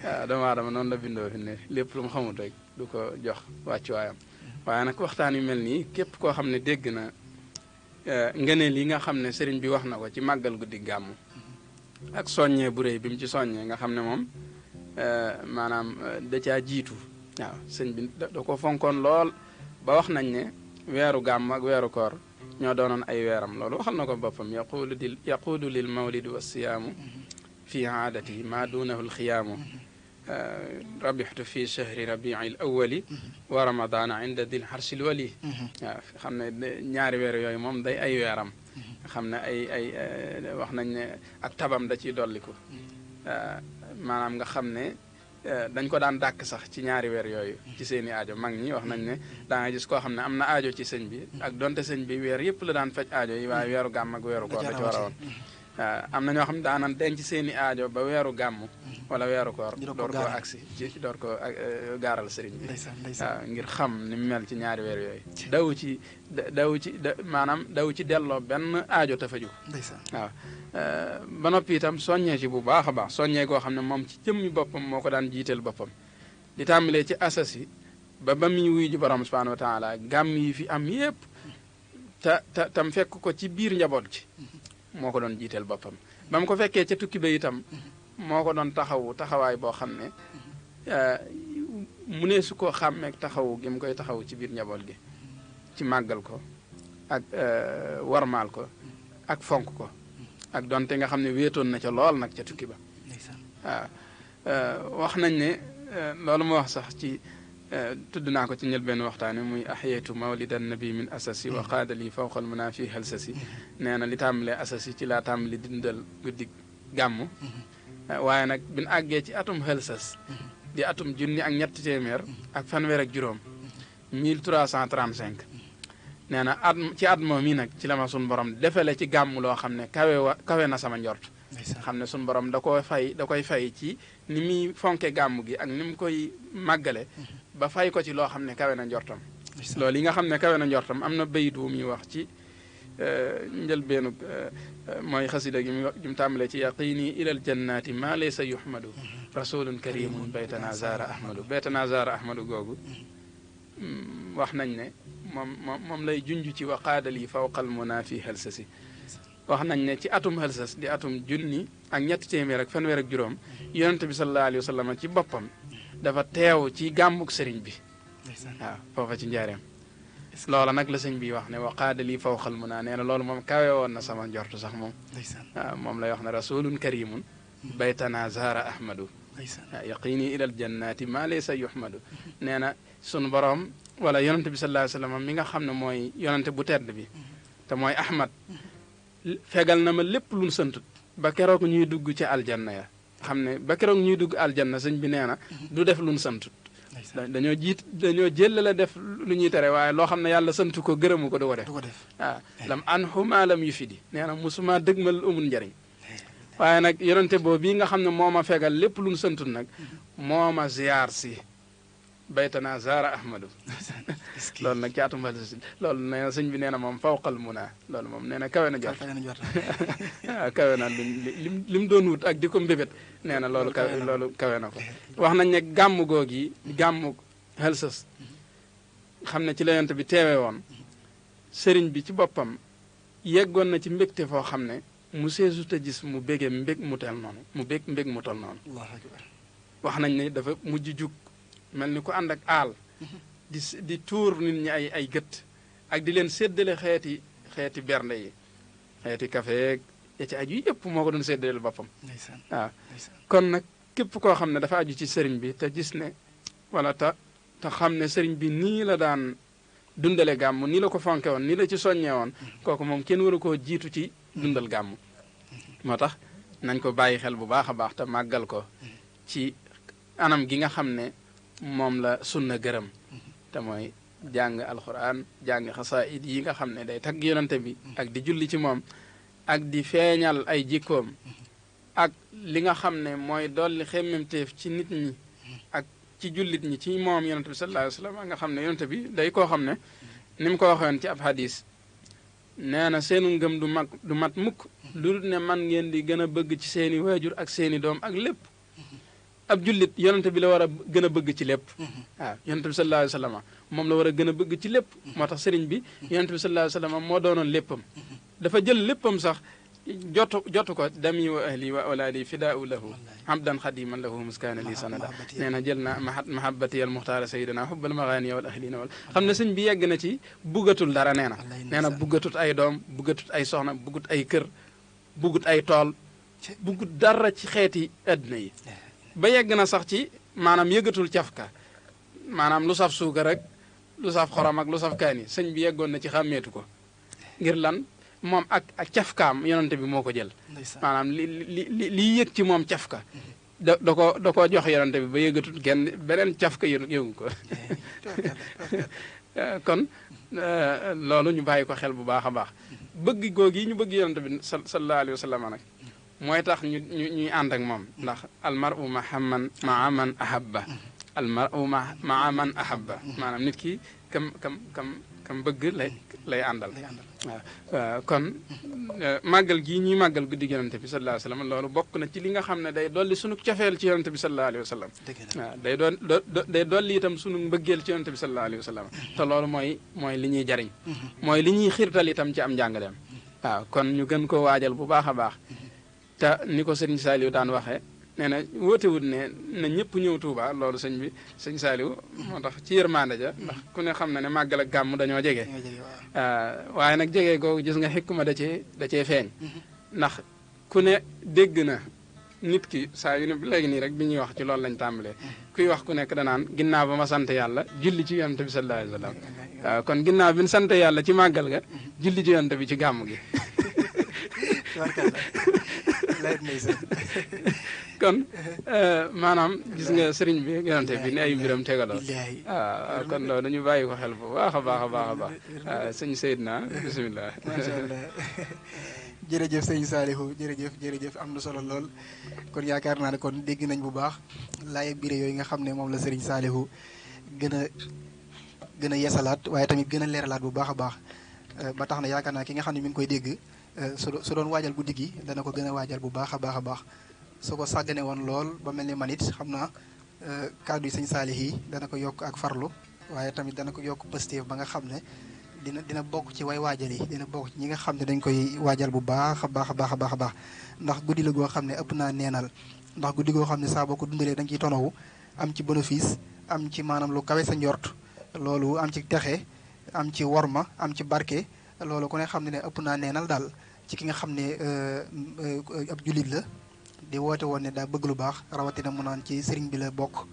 waaw doomu aadama noonu la bindoo fi ne lépp lu mu xamut rek du ko jox wàccuwaayam waaye nag waxtaan yu mel nii képp koo xam ne dégg na ngëneel yi nga xam ne sëriñ bi wax na ko ci màggal guddi gàmmu ak soññee bu réy bi mu ci soññee nga xam ne moom maanaam da caa jiitu waaw sëñ bi da ko fonkoon lool ba wax nañ ne weeru gàmm ak weeru koor ñoo doonoon ay weeram loolu waxal na ko boppam yaquudu lil mawlidi wa siyaamu fi aadati ma duunahu lxiyaamu rabixtu fi chahri rabii l awali wa ramadana inda dil xarsil wali waaw xam ne ñaari weer yooyu moom day ay weeram xam ne ay wax nañ ne ak tabam da ciy dolliku maanaam nga xam ne dañ ko daan dàkk sax ci ñaari weer yooyu ci seeni aajo mag ñi wax nañ ne daa nga gis koo xam ne am na aajo ci sëñ bi ak donte sëñ bi weer yëpp la daan faj aajo yi waaye weeru gàmm ak weeru koor da ci war a woon am na ñoo xam ne daanan denc seeni aajo ba weeru gàmm wala weeru koor door koo agsi ci door ko gaaral sëriñ bi waaw ngir xam ni mu mel ci ñaari weer yooyu maanaam daw ci delloo benn aajo te faju waaw ba noppi itam soññee ci bu baax a baax soññee goo xam ne moom ci jëmmi boppam moo ko daan jiiteel boppam di tàmbalee ci asasi ba muy wuyu ji borom subhanahu wa taala gàmm yi fi am yépp tam fekk ko ci biir njaboot ji moo ko doon jiiteel boppam ba mu ko fekkee ca tukki ba itam moo ko doon taxawaay boo xam ne mu ne su ko xàmmeek taxawu gi mu koy taxawu ci biir njaboot gi ci màggal ko ak warmaal ko ak fonk ko ak donte nga xam ne wéetoon na ca lool nag ca tukki ba waaw wax nañ ne loolu ma wax sax ci tudd naa ko ci njëlbeen waxtaane muy axyeetu mawlidan nabi min asasi wa qaadali fawqal muna fi halsasi nee na li tàmbalee asasi ci laa tàmbali dindal guddi gàmmu waaye nag bin àggee ci atum halsas di atum junni ak ñetti téeméer ak fanweer ak juróom 1335 nee na ci at moom yi nag ci la ma sun borom defale ci gàmm loo xam ne kawe na sama njort xam ne sun borom da koy fay ci ni muy fonke gàmm gi ak ni mu koy màggale ba fay ko ci loo xam ne kawe na njortam loolu yi nga xam ne kawe na njortam am na bayit wu muy wax ci njëlbeenu mooy xasida gi mu tàmbalee ci yaqini ilal jannati ma laysa yuhmadu rasulun karimun baytana zara ahmadu googu wax nañ ne moom lay junj ci waqaadali fawqal muna fi halsasi wax nañ ne ci atum halsas di atum junni ak ñetti téeméer ak fanweer ak juróom yonente bi sallallahu alayhi wa sallam ci boppam dafa teew ci gàmmuk sëriñ bi waaw foofa ci njaareem loola nag la sëñ bi wax ne waqaadali fawqal muna nee na loolu moom kawe woon na sama njortu sax moom waaw moom lay wax ne rasulun karimun baytana zara ahmadu waaw yaqini ilal jannati ma laysa yuhmadu nee na sunu borom wala yonente bi sallallahu alayhi wa sallam mi nga xam ne mooy yonente bu tedd bi te mooy ahmad fegal na ma lépp luñ santut ba keroog ñuy dugg ci aljanna ya xam ne ba keroog ñuy dugg aljanna sëñ bi nee na du def luñ santut dañoo jël def lu ñuy tere waaye loo xam ne yàlla santu ko gërëmu ko du ko def waaw lam anhu maa lam yu fidi nee na musuma dëgmal amul njariñ waaye nag yonente boobu bii nga xam ne moo ma fegal lépp lu ñu santul nag moo ma ziyaar si baytana zaara ahmadu loolu nag caatum loolu nee na sëñ bi nee na moom fawqal muna loolu moom nee na kawe na jot waaw kawe na lim doon wut ak di ko mbébét nee na loolu kawe na ko wax nañ ne gàmm googi gàmmu Helsas xam ne ci la yonent bi teewe woon sëriñ bi ci boppam yeggoon na ci mbégte foo xam ne mu seesut a gis mu bégee mbég mu tel noonu mu bég mbég mu tol noonu wax nañ ne dafa mujj jug mel ni ku ànd ak aal di tuur nit ñi ay gët ak di leen séddale xeeti bernde yi xeeti café ya ci aju yëpp moo ko doon séddaleel boppam waaw kon nag képp koo xam ne dafa aju ci sëriñ bi te gis ne wala te xam ne sëriñ bi nii la daan dundale gàmm nii la ko fonke woon nii la ci soññee woon kooku moom kenn waru koo jiitu ci dundal gàmm moo tax nañ ko bàyyi xel bu baax a baax te màggal ko ci anam gi nga xam ne moom la sunna gërëm te mooy jàng alxuraan jàng xasaayid yi nga xam ne day tagg yonante bi ak di julli ci moom ak di feeñal ay jikkoom ak li nga xam ne mooy dolli xemmemteef ci nit ñi ak ci jullit ñi ci moom yonante bi sallallahu alayhi wa sallam nga xam ne yonante bi day koo xam ne ni mu ko waxoon ci ab hadis nee na seenu ngëm du mat mukk lu dul ne man ngeen di gën a bëgg ci seeni waajur ak seeni doom ak lépp ab jullit yonante bi la war a gën a bëgg ci lépp waaw yonante bi sallallahu alayhi wa sallam moom la war a gën a bëgg ci lépp moo tax sëriñ bi yonante bi sallallahu alayhi wa sallam moo doonoon léppam dafa jël léppam sax jotu ko dami wa ahli wa awlaadi fidaau lahu abdan xadiman lahu muskaana li sanada nee na jël na mahabati al muxtaara sayidina xubbal maxaaniya wal ahlina wal xam ne sëñ bi yegg na ci buggatul dara nee na buggatut ay doom buggatut ay soxna buggut ay kër buggut ay tool buggut dara ci xeeti àddina yi ba yegg na sax ci maanaam yëgatul cafka maanaam lu saf suukar rek lu saf xorom ak lu saf kaani sëñ bi yeggoon na ci xàmmeetu ko ngir lan moom ak cafkaam yonante bi moo ko jël maanaam li yëg ci moom cafka da ko jox yonante bi ba yëgatul kenn beneen cafka yëgu ko kon loolu ñu bàyyi ko xel bu baax a baax bëgg googi ñu bëgg yonante bi sallallahu alayhi wa sallam nag mooy tax ñuy ànd ak moom ndax almaru maa man ahabba almaru maa man ahabba maanaam nit ki kam bëgg lay àndal waaw kon màggal gii ñuy màggal guddi yonante bi sallallahu alayhi wa sallam loolu bokk na ci li nga xam ne day dolli sunu cofeel ci yonante bi sallallahu alayhi wa sallam waaw day dolli itam sunu mbëggeel ci yonante bi sallallahu alayhi wa sallam te loolu mooy li ñuy jariñ mooy li ñuy xiirtal itam ci am njàngaleem waaw kon ñu gën koo waajal bu baax a baax te ni ko sëñ Saliou daan waxee nee na wóotewut ne na ñëpp ñëw Touba loolu sëñ Saliou moo tax ci yërmande ja ndax ku ne xam na ne màggal ak gàmm dañoo jege waaye nag jege googu gis nga xikma da cee feeñ ndax ku ne dégg na nit ki saa yu ne léegi nii rek bi ñuy wax ci loolu lañ tàmbalee kuy wax ku nekk danaan ginnaaw ba ma sant yàlla julli ci yonent bi sallallahu alayhi wa sallam waaw kon ginnaaw bi ñu sant yàlla ci màggal ga julli ci yonent bi ci gàmm gi kon maanaam gis nga sëriñ bi yonante bi ni ay mbiram tegaloo waaw kon loolu ñu bàyyi ko xel bu baax a baax a baax a baax sëñ Seydina bisimilah macha allah jërëjëf sëñ Saliou jërëjëf am na solo lool kon yaakaar naa ne kon dégg nañ bu baax laay bire yooyu nga xam ne moom la sëriñ Saliou gën a yeesalaat waaye tamit gën a leeralaat bu baax a baax ba tax na yaakaar naa ki nga xam ne mi ngi koy dégg su doon waajal guddi gi dana ko gën a waajal bu baax a baax a baax su ko sàggane woon lool ba mel ni man it xam naa kàddu yi sëñ Saliou yi dana ko yokk ak farlu waaye tamit dana ko yokk positif ba nga xam ne dina bokk ci way waajal yi dina bokk ci ñi nga xam ne dañ koy waajal bu baax a baax a baax a baax a baax ndax guddi la goo xam ne ëpp naa neenal ndax guddi goo xam ne saa boo ko dundalee da nga ciy tonowu am ci bénéfice am ci maanaam lu kawe sa njort loolu am ci texe am ci worma am ci barke loolu ku ne xam ne ëpp naa neenal daal ci ki nga xam ne ab jullit la di woote woon ne daa bëgg lu baax rawatina mu naan ci sëriñ bi la bokk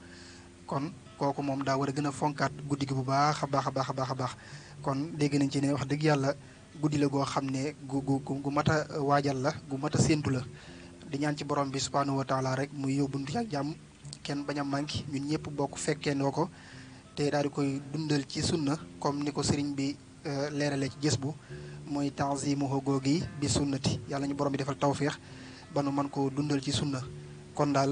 kon kooku moom daa war a gën a fonkaat guddi gi bu baax a baax a baax a baax a baax kon dégg nañ ci ne wax dëgg yàlla guddi la goo xam ne gu mat a waajal la gu mat a séentu la di ñaan ci borom bi subhanahu wa taala rek muy yóbbuntu ak jàmm kenn bañ a manqué ñun ñëpp bokk fekkee ndoo ko te daal di koy dundal ci sunna comme ni ko sëriñ bi leerale ci gës bu mooy tanzimuhu googi bi sunnati yàlla ñu borom bi defal tawféex ba nu mën koo dundal ci sunna kon daal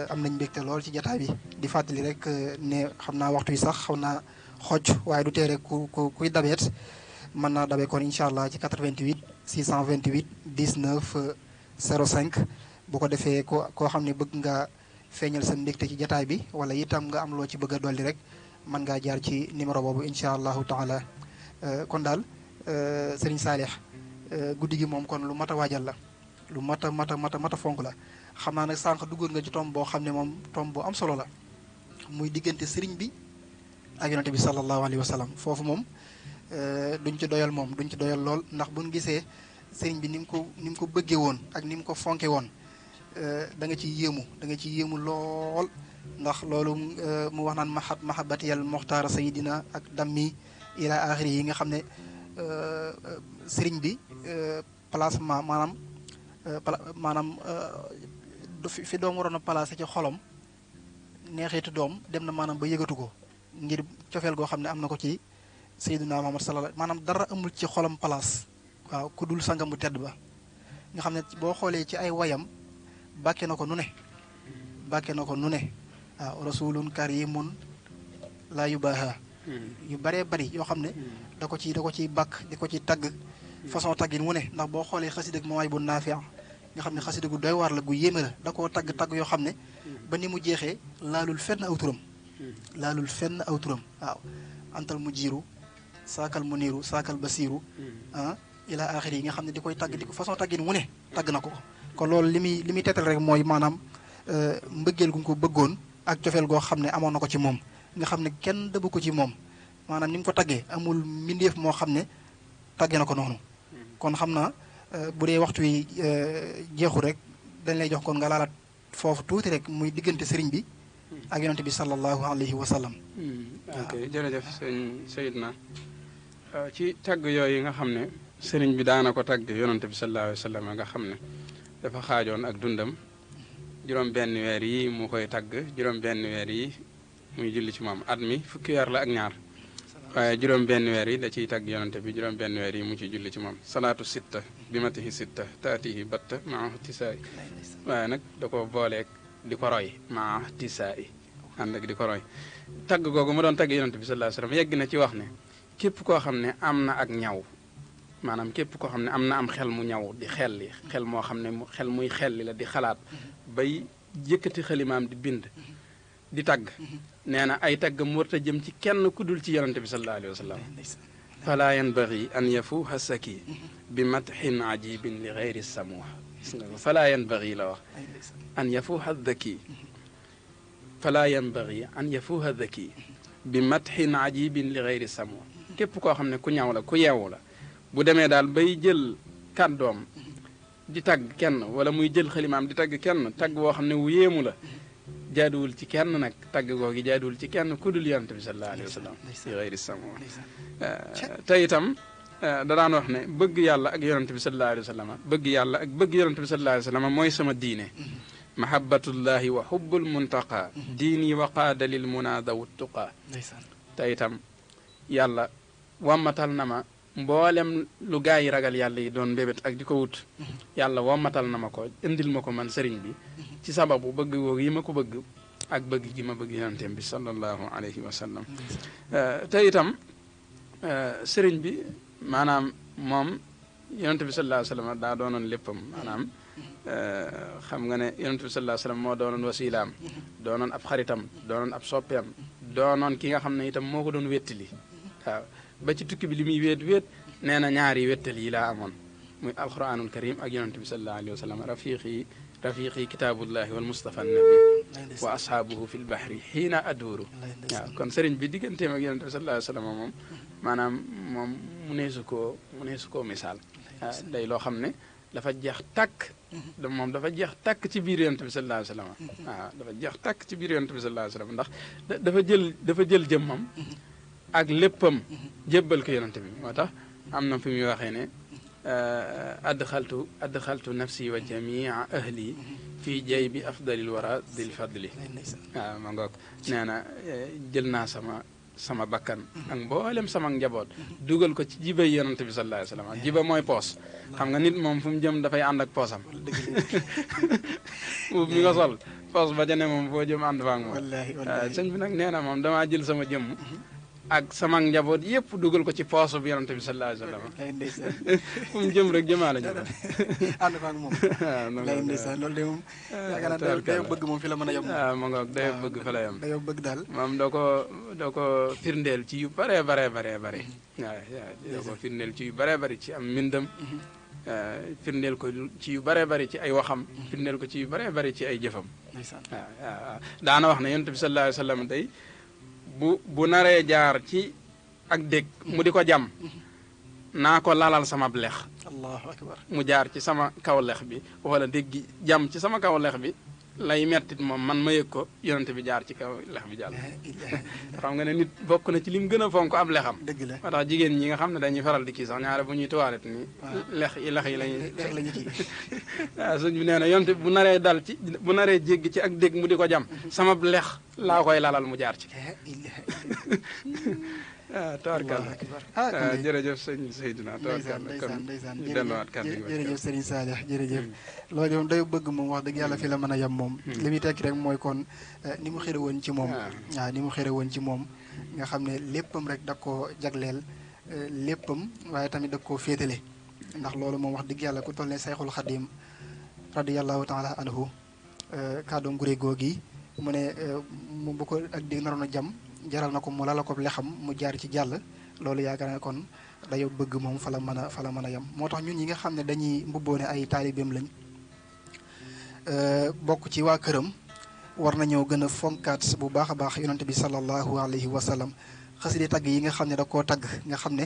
am nañ mbégte lool ci jataay bi di fàttali rek ne xam naa waxtu yi sax xaw naa xoj waaye du tee rek kuy dabeet mën naa dabe kon incha allah ci 88 628 19 05 bu ko defee koo xam ne bëgg nga feeñal sa mbégte ci jataay bi wala itam nga am loo ci bëgg a dolli rek mën ngaa jaar ci numéro boobu incha allahu taala kon daal Serigne Saliou guddi gi moom kon lu mat a waajal la lu mat a fonk la xam naa nag sànq duggoon nga ci tomb boo xam ne moom tomb bu am solo la muy diggante sëriñ bi ak yonante bi sallallahu alayhi wa sallam foofu moom duñ ci doyal lool ndax buñ gisee sëriñ bi ni mu ko bëggee woon ak ni mu ko fonke woon da nga ciy yéemu lool ndax loolu mu wax naan mahabbatiyal muxtaara sayidina ak dammi ila axiri yi nga xam ne sëriñ bi placement maanaam fi doom waroon a placé ci xolom neexitu doom dem na maanaam ba yëgatu ko ngir cofeel goo xam ne am na ko ci Seydina Muhammad sallallahu maanaam dara amul ci xolam place waaw ku dul sangam bu tedd ba nga xam ne boo xoolee ci ay wayam bàkke na ko nu ne waaw rasulun karimun la yubaha yu baree bari yoo xam ne da ko ciy bàkk di ko ci tagg façon taggin wu ne ndax boo xoolee xasida ak Mawaahibu Naafi' nga xam ne xasida gu doy waar la gu yéeme la da koo tagg yoo xam ne ba ni mu jeexee laalul fenn aw turam waaw antal mu jiiru saakal mu niiru saakal basiiru ila axiri yi nga xam ne di koy tagg di ko façon taggin wu ne tagg na ko kon loolu li muy teetal rek mooy maanaam mbëggeel gu ko bëggoon ak cofeel goo xam ne amoon na ko ci moom nga xam ne kenn dëbb ko ci moom maanaam ni mu ko taggee amul mbindeef moo xam ne taggee na ko noonu kon xam naa bu dee waxtu wi jeexu rek dañ lay jox kon nga laalaat foofu tuuti rek muy diggante sëriñ bi ak yonante bi sallallahu alayhi wa sallam. ok jërëjëf sëñ Seydina ci tagg yooyu nga xam ne sëriñ bi daana ko tagg yonante bi sallallahu alayhi wa sallam nga xam ne dafa xaajoon ak dundam juróom benn weer yi mu koy tagg juróom benn weer yi muy julli ci moom at mi fukki weer la ak ñaar waaye juróom benn weer yi da ciy tagg yonante bi juróom benn weer yi mu ci julli ci moom salaatu sitta bi matihi sitta taatihi batta maa tisaay waaye nag da ko booleeg di ko roy maa tisaay ànd ak di ko roy tagg googu mu doon tagg yonante bi sallallahu alayhi wasallam yegg na ci wax ne képp koo xam ne am na ak ñaw maanaam képp koo xam ne am na am xel mu ñaw di xelli xel moo xam ne xel muy xelli la di xalaat bay yëkkati xalimaam di bind di tagg nee na ay tagg mu warta jëm ci kenn ku dul ci yonante bi sallallahu alayhi wa sallam fala yanbaghi an yafuuha saki bi matxin ajibin li gayri samuh gis nga fala yanbaghi la wax an yafuuha dhaki fala yanbaghi an yafuuha dhaki bi matxin ajibin li gayri samuh képp koo xam ne ku ñaw la ku yeewu la bu demee daal bay jël kàddoom di tagg kenn wala muy jël xalimaam di tagg kenn tagg boo xam ne wu yéemu la jaaduwul ci kenn nag tagg googi jaaduwul ci kenn ku dul yonante bi sallallahu alayhi wa sallam bi gayri samu te itam da daan wax ne bëgg yàlla ak yonante bi sallallahu alayhi wa sallam bëgg yàlla ak bëgg yonante bi sallallahu alayhi wa sallam mooy sama diine mahabbatullahi wa hubbul muntaqa diini wa qaada lil munaada wa tuqa te itam yàlla wammatal na ma mboolem lu gaa yi ragal yàlla yi doon mbébét ak di ko wut yàlla wammatal na ma ko indil ma ko man sëriñ bi ci sababu bëgg googu yi ma ko bëgg ak bëgg gi ma bëgg yonenteem bi sallallahu alayhi wa sallam te itam sëriñ bi maanaam moom yonente bi sallallahu alayhi wa sallam daa doonoon léppam maanaam xam nga ne yonente bi sallallahu alayhi wa sallam moo doonoon wasilaam doonoon ab xaritam doonoon ab soppeem doonoon ki nga xam ne itam moo ko doon wettali waaw ba ci tukki bi li muy wéet nee na ñaari wettal yi laa amoon muy alquranul karim ak yonente bi sallallahu alayhi wa sallam rafiqi kitaabullahi wal mustafa nabi wa ashaabuhu fi lbahri xiina aduuru waaw kon sëriñ bi digganteem ak yonente bi sallallahu alayhi wa sallam moom maanaam moom mu neesu koo misaal day loo xam ne dafa jeex tàkk moom dafa jeex tàkk ci biir yonente bi sallallahu alayhi wa sallam waaw dafa jeex tàkk ci biir yonente bi sallallahu alayhi wa sallam ndax dafa jël jëmmam ak léppam jébbal ko yonante bi moo tax am na fi muy waxee ne adxaltu nafsi wa jamia ahli fii jay bi afdalil wara dil fadli waaw ma ngoog nee na jël naa sama bakkan ak mboolem sama njaboot dugal ko ci jiba yonent bi sallallahu alayhi wa sallam jiba mooy poos xam nga nit moom fu mu jëm dafay ànd ak poosam buub mi nga sol poos ba jane moom foo jëm ànd faak moom sëñ bi nag nee na moom damaa jël sama jëmm ak sama njaboot yëpp dugal ko ci poosu bi yonent bi sallallahu alayhi wa sallam fu mu jëm rek jëmaa la ñu ànd faak moom lay ndeysaan loolu de moom yaakaar naa dayo bëgg moom fi la mën a yem waaw ma ngoog dayo bëgg fa la yem dayo bëgg daal moom doo ko firndeel ci yu bare waaw doo ko firndeel ci yu bare bari ci am mbindam firndeel ko ci yu bare bari ci ay waxam firndeel ko ci yu bare bari ci ay jëfam waaw daana wax ne yonent bi sallallahu alayhi wa sallam tey bu naree jaar ci ak dégg mu di ko jam naa ko lalal sama lex allahu akbar mu jaar ci sama kaw lex bi wala dégg gi jam ci sama kaw lex bi lay mettit moom man ma yëg ko yonent bi jaar ci kaw lex bi jàll xam nga ne nit bokk na ci lim gën a fonk ab lexam dëgg la moo tax jigéen ñi nga xam ne dañuy faral di kii sax ñaare bu ñuy tuwaalet ni lex yi lañuy kii waaw sëñ bi nee na yonent bu naree dal ci bu naree jéggi ci ak dégg mu di ko jam sama lex laa koy lalal mu jaar ci tawarkal jërëjëf sëñ Seydina tawarkal kon ñu delluwaat kàddu gi jërëjëf Serigne Saliou jërëjëf loolu moom day bëgg moom wax dëgg yàlla fi la mën a yem moom li muy tekki rek mooy kon ni mu xëre woon ci moom waaw ni mu xëre woon ci moom nga xam ne léppam rek da koo jagleel léppam waaye tamit da koo féetale ndax loolu moom wax dëgg yàlla ku toll ne Sayxul Xadim radiyallahu taala anhu kàddoom guré googi mu ne mu bu ko ak dégg naroon a jam jaral na ko mu lala ko lexam mu jaar ci jàll loolu yaakaar naa kon dayo bëgg moom fa la mën a yem moo tax ñun ñi nga xam ne dañuy mbubboone ay taalibeem lañ bokk ci waa këram war nañoo gën a fonkaat bu baax a baax yonante bi sallallahu alayhi wa sallam xasida tagg yi nga xam ne da koo tagg nga xam ne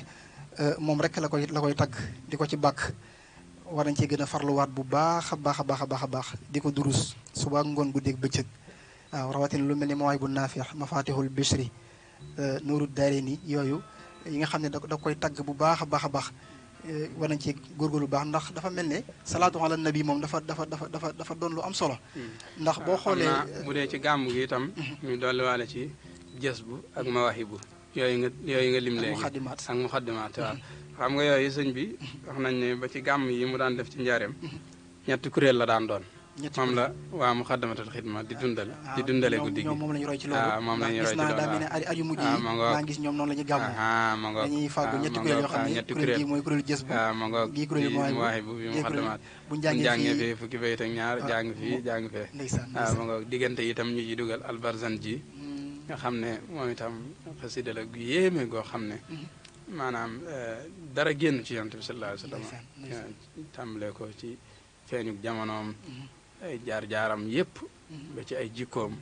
moom rek la koy tagg di ko ci bàkk war nañ ci gën a farluwaat bu baax a baax a baax a baax a baax di ko durus suba ngoon guddeeg bëccëg waaw rawatina lu mel ni mawaay bu naafix mafatihul bishri nuuru daarayni yooyu yi nga xam ne da koy tagg bu baax a baax a baax war nañ ci góorgóorlu baax ndax dafa mel ne salaatu ala nabi moom dafa doon lu am solo ndax boo xoolee bu dee ci gàmm gi itam ñu dolliwaale ci jës bu ak mawaahibu yooyu nga lim léegi ak muxaddimaat waaw xam nga yooyu sëñ bi wax nañ ne ba ci gàmm yi mu daan def ci njaareem ñetti kuréel la daan doon moom la waa Muxaddamatul Xidma di dundale guddi gi moom la ñu roy ci loolu moom la ñu roy ci loolu daa mel ne at yu mujj yi maa gis ñoom noonu la ñu gàmmoo ma ngoog dañuy fàggu ñetti kuréel yoo xam ne kuréel gi mooy kuréel jës bu ma ngoog gii kuréel mooy bu bi Muxaddamaat buñ jàngee fii fukki bayit ak ñaar jàng fii jàng fee ma ngoog diggante itam ñu ci dugal albarzan ji nga xam ne moom itam xasida la gu yéeme goo xam ne maanaam dara génn ci yonent bi sallallahu alayhi wa sallam tàmbalee ko ci feeñu jamonoom ay jaar-jaaram yëpp ba ci ay jikkoom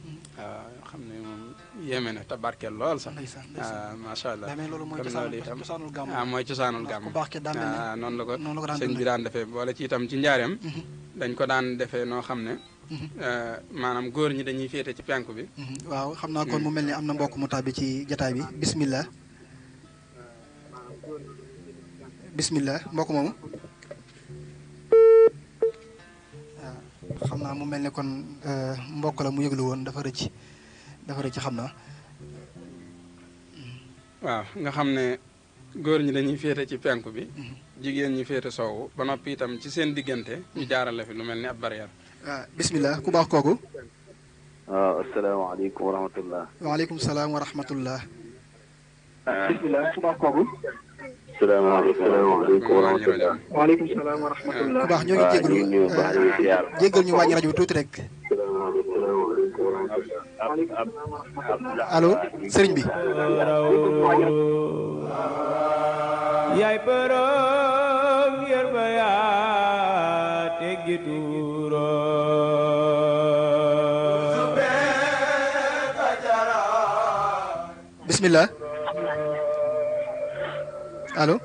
xam ne moom yéeme na te barkeel lool sax macha allah kon loolu itam mooy cosaanul gàmm noonu la ko sëñ bi daan defee boole ci itam ci njaareem dañ ko daan defee noo xam ne maanaam góor ñi dañuy féete ci penku bi waaw xam naa kon mu mel ni am na mbokk mu tàbbi ci jataay bi bismillah mbokk moomu xam naa mu mel ne kon mbokk la mu yëglu woon dafa rëcc xam naa waaw nga xam ne góor ñi dañuy féete ci penku bi jigéen ñi féete soowu ba noppi itam ci seen diggante ñu jaarale fi lu mel ni ab barrière waaw bismillah ku baax kooku waaw asalaamaaleykum wa rahmatullah waaleykum salaam wa rahmatullah bismillah ku baax kooku salaamaaleykum wa rahmatullah waaleykum salaam wa rahmatullah ku baax ñoo ngi jéggal ñu wàññi rajo bi tuuti rek allo sëriñ bi yaay borom yër ba yaa teggi tuuro bismillah allo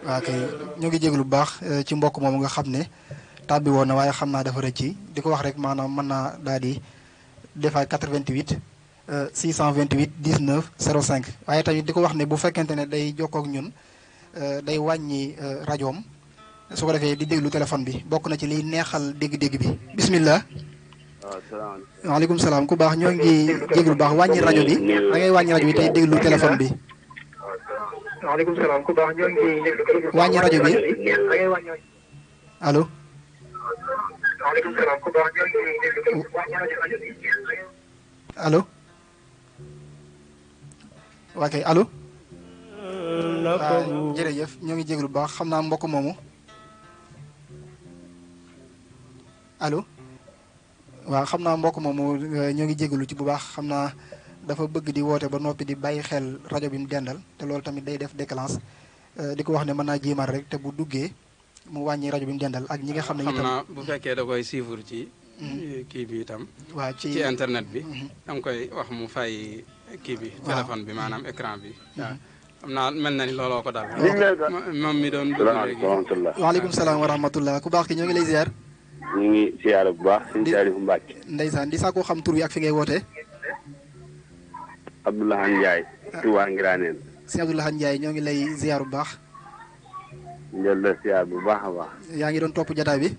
waaw kay ñoo ngi jéglu bu baax ci mbokk moomu nga xam ne tàbbi woon na waaye xam naa dafa rëcc di ko wax rek maanaam mën naa daal di defaat 88 628 19 05 waaye tamit di ko wax ne bu fekkente ne day jokkoo ak ñun day wàññi rajoom su ko defee di déglu téléphone bi bokk na ci liy neexal dégg-dégg bi bismillah. waaw salaamaaleykum. waaleykum salaam ku baax ñoo ngi jéglu baax wàññi rajo bi da ngay wàññi rajo bi tey déglu téléphone bi. waaleykum salaam ku baax ñoo ngi wàññi rajo bi allo. waaleykum salaam ku baax ñoo ngi wàññi rajo bi allo. waa kay allo. waaw jërëjëf ñoo ngi jéglu bu baax xam naa mbokk moomu allo. waaw xam naa mbokk moomu ñoo ngi jégalu ci bu baax xam naa dafa bëgg di woote ba noppi di bàyyi xel rajo bi mu dendal te loolu tamit day def déclenche di ko wax ne mën naa jéemal rek te bu duggee mu wàññi rajo bi mu dendal ak ñi nga xam ne itam xam naa bu fekkee da koy suivre ci kii bi itam waaw ci internet bi da nga koy wax mu fay kii bi téléphone bi maanaam écran bi waaw xam naa mel na ni looloo ko dal moom mi doon dugg léegi waaleykum salaam wa rahmatullah ku baax ki ñoo ngi lay ziar ñu ngi siyaare bu baax sëñ Saalihu Mbàkke ndeysaan di saako xam tur bi ak fi ngay wootee Abdoulahan Ndiaye Touba Ngiraneen sëñ Abdoulahan Ndiaye ñoo ngi lay ziar bu baax njël la siyaar bu baax a baax yaa ngi doon topp jataay bi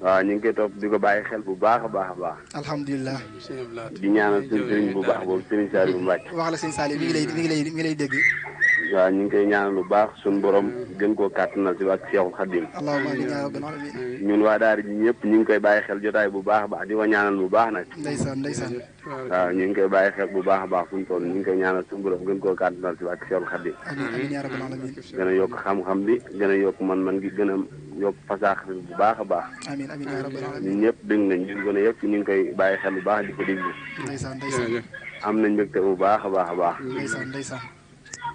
waaw ñu ngi koy topp di ko bàyyi xel bu baax a baax a baax alhamdulilah di ñaanal suñu sëriñ bu baax boobu sëriñ Saalihu Mbàkke wax la sëñ Saalihu mi ngi lay dégg waaw ñu ngi koy ñaanal lu baax suñu borom gën koo kàttanal si ak Seexul Xadim allahumma amiin yaa rabbal alamin ñun waa daara ji ñëpp ñu ngi koy bàyyi xel jotaay bu baax a baax di ko ñaanal bu baax nag ndeysaan ndeysaan waaw ñu ngi koy bàyyi xel bu baax a baax fu mu toll ñu ngi koy ñaanal suñu borom gën koo kàttanal si ak Seexul Xadim amiin amiin yaa rabbal alamin gën a yokk xam-xam bi gën a yokk man-man gi gën a yokk fasaax bi bu baax a baax amiin amiin yaa rabbal alamin ñun ñëpp dégg nañ ñun gën a yëpp ñu ngi koy bàyyi xel bu baax di ko déglu ndeysaan ndeysaan am nañ mbégte bu baax a baax a baax ndeysaan ndeysaan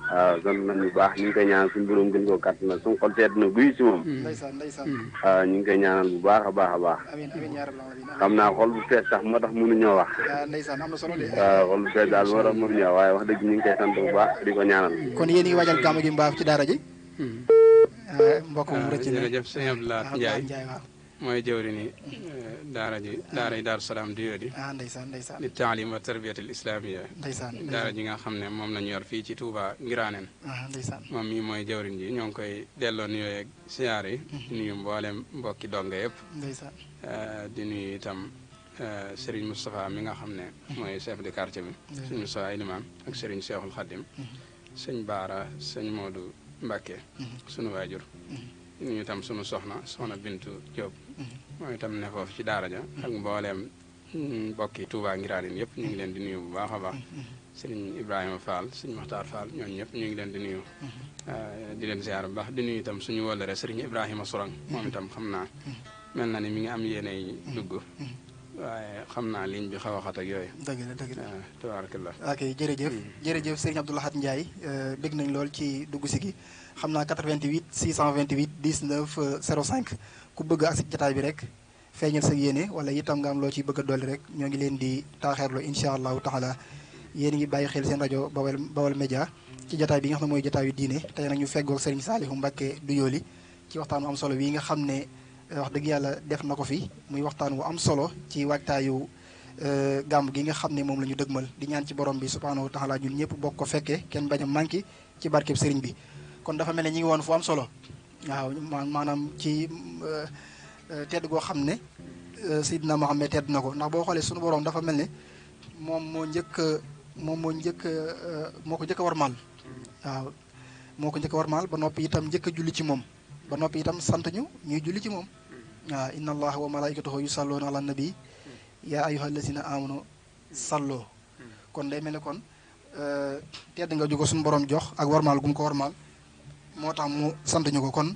waaw sant nañ bu baax ñu ngi koy ñaanal suñu borom gën koo kàttanal suñu xol seet na guy si moom ndeysaan ndeysaan waaw ñu ngi koy ñaanal bu baax a baax a baax amiin amiin yaa rabbal alamin xam naa xol bu fees sax moo tax mënuñoo wax ndeysaan am na solo de waaw xol bu fees daal moo tax mënuñoo waaye wax dëgg ñu ngi koy sant bu baax di ko ñaanal kon yéen ngi waajal gàmmu gi mbaaf ci daara ji mbokk mu rëcc na jërëjëf sëñ Abdoulaye Ndiaye waaw mooy jëwri ni daara yi Daaru Salaam di yoodi ndeysaan ndeysaan li taalim wa tarbiyatul islamiya ndeysaan daara ji nga xam ne moom lañu yor fii ci Touba Ngiraneen ndeysaan moom mii mooy jëwriñ ji ñoo ngi koy delloo nuyoo yeeg siyaar yi di nuyu mboolem mbokki donga yëpp ndeysaan di nuyu itam Serigne Moustapha mi nga xam ne mooy chef de quartier bi Serigne Moustapha Ilimaan ak Serigne Cheikhul Khadim sëñ Baara sëñ Modou Mbacke sunu waajur di nuyu itam sunu soxna Bintu Diop mooy itam ne foofu ci daara ja ak mbooleem mbokki Touba Ngiraneen yëpp ñu ngi leen di nuyu bu baax a baax Serigne Ibrahima Fall Serigne Makhtar Fall ñooñu ñëpp ñu ngi leen di nuyu di leen ziar bu baax di nuyu itam suñu wóllare Serigne Ibrahima Sorang moom itam xam naa mel na ni mi ngi am yéenay dugg waaye xam naa ligne bi xaw a xat ak yooyu. dëgg la dëgg la tabaarakallah. ok jërëjëf jërëjëf Serigne Abdou Lahad Ndiaye bég nañ lool ci dugg si gi xam naa 88 628 19 05 ku bëgg ak si jataay bi rek feeñal sa yéene wala itam nga am loo ciy bëgg a dolli rek ñoo ngi leen di taaxeerloo incha allahu taala yéen ngi bàyyi xel seen rajo Bawal Média ci jataay bi nga xam ne mooy jataayu diine tey nag ñu feggoog Serigne Saalihu Mbacke Douyoly ci waxtaan wu am solo bii nga xam ne wax dëgg yàlla def na ko fi muy waxtaan wu am solo ci waajtaayu gàmm gi nga xam ne moom la ñu dëgmal di ñaan ci borom bi subhaanahu wa taala ñun ñëpp bokk ko fekkee kenn bañ a manqué ci barkeb Serigne bi kon dafa mel ne ñi ngi woon fu am solo waaw maanaam ci tedd goo xam ne Seydina Mohamed tedd na ko ndax boo xoolee sunu borom dafa mel ne moo ko njëkk a warmaal waaw moo ko njëkk a warmaal ba noppi itam njëkk a julli ci moom ba noppi itam sant ñu ñuy julli ci moom waaw inna allaha wa malaikatahu yusalluuna ala nabi yaa ayyuha allazina amanu salloo kon day mel ne kon tedd nga jógo suñu borom jox ak warmaal gu mu ko warmaal moo tax mu sant ñu ko kon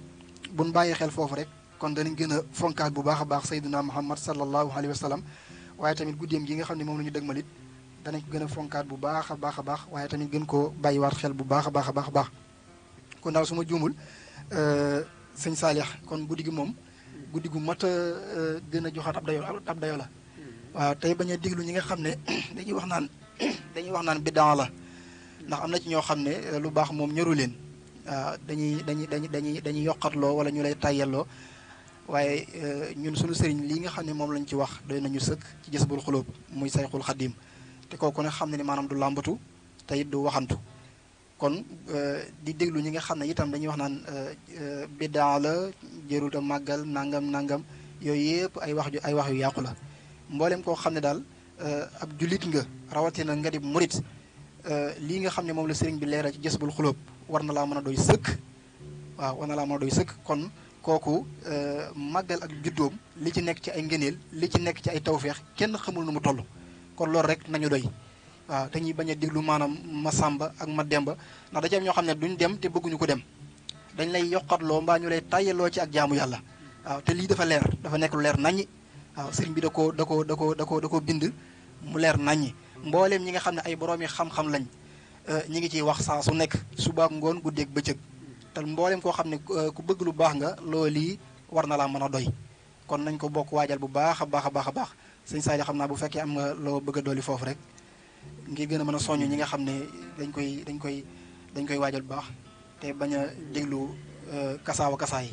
buñ bàyyi xel foofu rek kon danañ gën a fonkaat bu baax a baax sayyidina muhammad sallallahu alayhi wa sallam waaye tamit guddeem gi nga xam ne moom la ñu dëgmalit danañ ko gën a fonkaat bu baax a baax a baax waaye tamit gën koo bàyyiwaat xel bu baax a baax a baax a baax kon daal su ma juumul sëñ Saalix kon guddi gi moom guddi gu mat a gën a joxaat ab dayo la waaw tey bañ a diglu ñi nga xam ne dañuy wax naan biddaa la ndax am na ci ñoo xam ne lu baax moom ñoru leen waaw dañuy yokkatloo wala ñu lay tàyyelloo waaye ñun suñu sëriñ lii nga xam ne moom lañ ci wax doy nañu sëkk ci Jazbul Xuloob muy Sayxul Xadim te kooku ne xam ne ni maanaam du làmbatu te it du waxantu kon di déglu ñi nga xam ne itam dañuy wax naan biddaa la jërul a màggal nangam yooyu yëpp ay wax yu yàqu la mboolem koo xam ne daal ab jullit nga rawatina nga di murit lii nga xam ne moom la sëriñ bi leeral ci Jazbul Xulóob war na laa mën a doy sëkk waaw war na laa mën a doy sëkk kon kooku màggal ak juddoom li ci nekk ci ay ngëneel li ci nekk ci ay tawféex kenn xamul nu mu toll kon loolu rek nañu doy waaw dañuy bañ a déglu maanaam ma sàmba ak ma demba ndax da ci am ñoo xam ne duñ dem te bëgguñu ko dem dañ lay yokkatloo mbaa ñu lay tàyyaloo ci ak jaamu yàlla waaw te lii dafa leer dafa nekk lu leer naññi waaw sëriñ bi da ko bind mu leer naññi mbooleem ñi nga xam ne ay boroomi xam-xam lañ ñi ngi ciy wax saa su nekk suba ak ngoon guddeeg bëccëg te mbooleem koo xam ne ku bëgg lu baax nga loolu lii war na laa mën a doy kon nañ ko bokk waajal bu baax a baax sëñ Saali xam naa bu fekkee am nga loo bëgg a dolli foofu rek ngir gën a mën a soññ ñi nga xam ne dañ koy waajal bu baax te bañ a déglu kasaawa kasaa yi.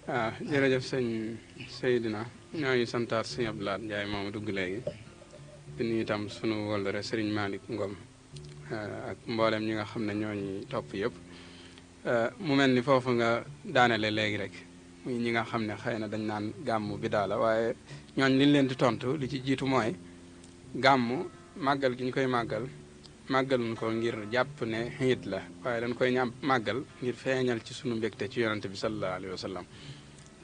waaw jërëjëf sëñ Seydina ñoo ngi santaat sëñ Abdoulaye Ndiaye moomu dugg léegi di nuyu itam sunu wóllare Serigne Malick Ngom ak mboolem ñi nga xam ne ñoo ñuy topp yëpp mu mel ni foofu nga daanele léegi rek muy ñi nga xam ne xëy na dañ naan gàmmu bidaa la waaye ñooñ liñ leen di tontu li ci jiitu mooy gàmmu màggal gi ñu koy màggaluñ ko ngir jàpp ne xiit la waaye dañ koy màggal ngir feeñal ci sunu mbégte ci yonante bi sallallahu alayhi wa sallam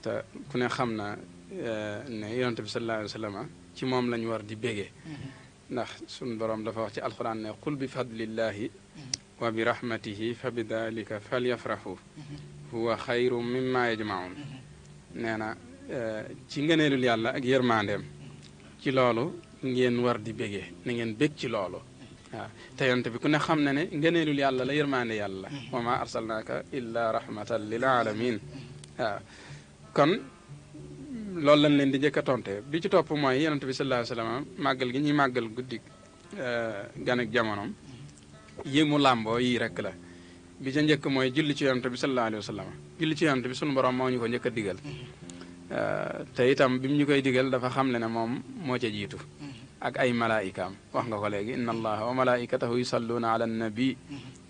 te ku ne xam na ne yonante bi sallallahu alayhi wa sallam ci moom lañu war di bégee ndax sunu borom dafa wax ci alquran ne qul bi fadlillahi wa bi rahmatihi fa bi dalika falyafrahu huwa xayru mimma yajmaun nee na ci ngëneelul yàlla ak yërmandeem ci loolu ngeen war di bégee na ngeen bég ci loolu waaw te yonent bi ku ne xam na ne ngëneelul yàlla la yërmande yàlla wa ma arsalnaaka illa rahmatan lil alamin waaw kon loolu lañ leen di njëkk a tonte bi ci topp mooy yonent bi sallallahu alayhi wa sallam màggal gi ñuy màggal guddi gan ak jamonoom yi mu làmboo yii rek la bi ca njëkk mooy julli ci yonent bi sallallahu alayhi wa sallam julli ci yonent bi sunu borom moo ñu ko njëkk a digal te itam bi mu ñu koy digal dafa xam le ne moom moo ca jiitu ak ay malaayikaam wax nga ko léegi inna allaha wa malaikatahu yusalluuna ala nabi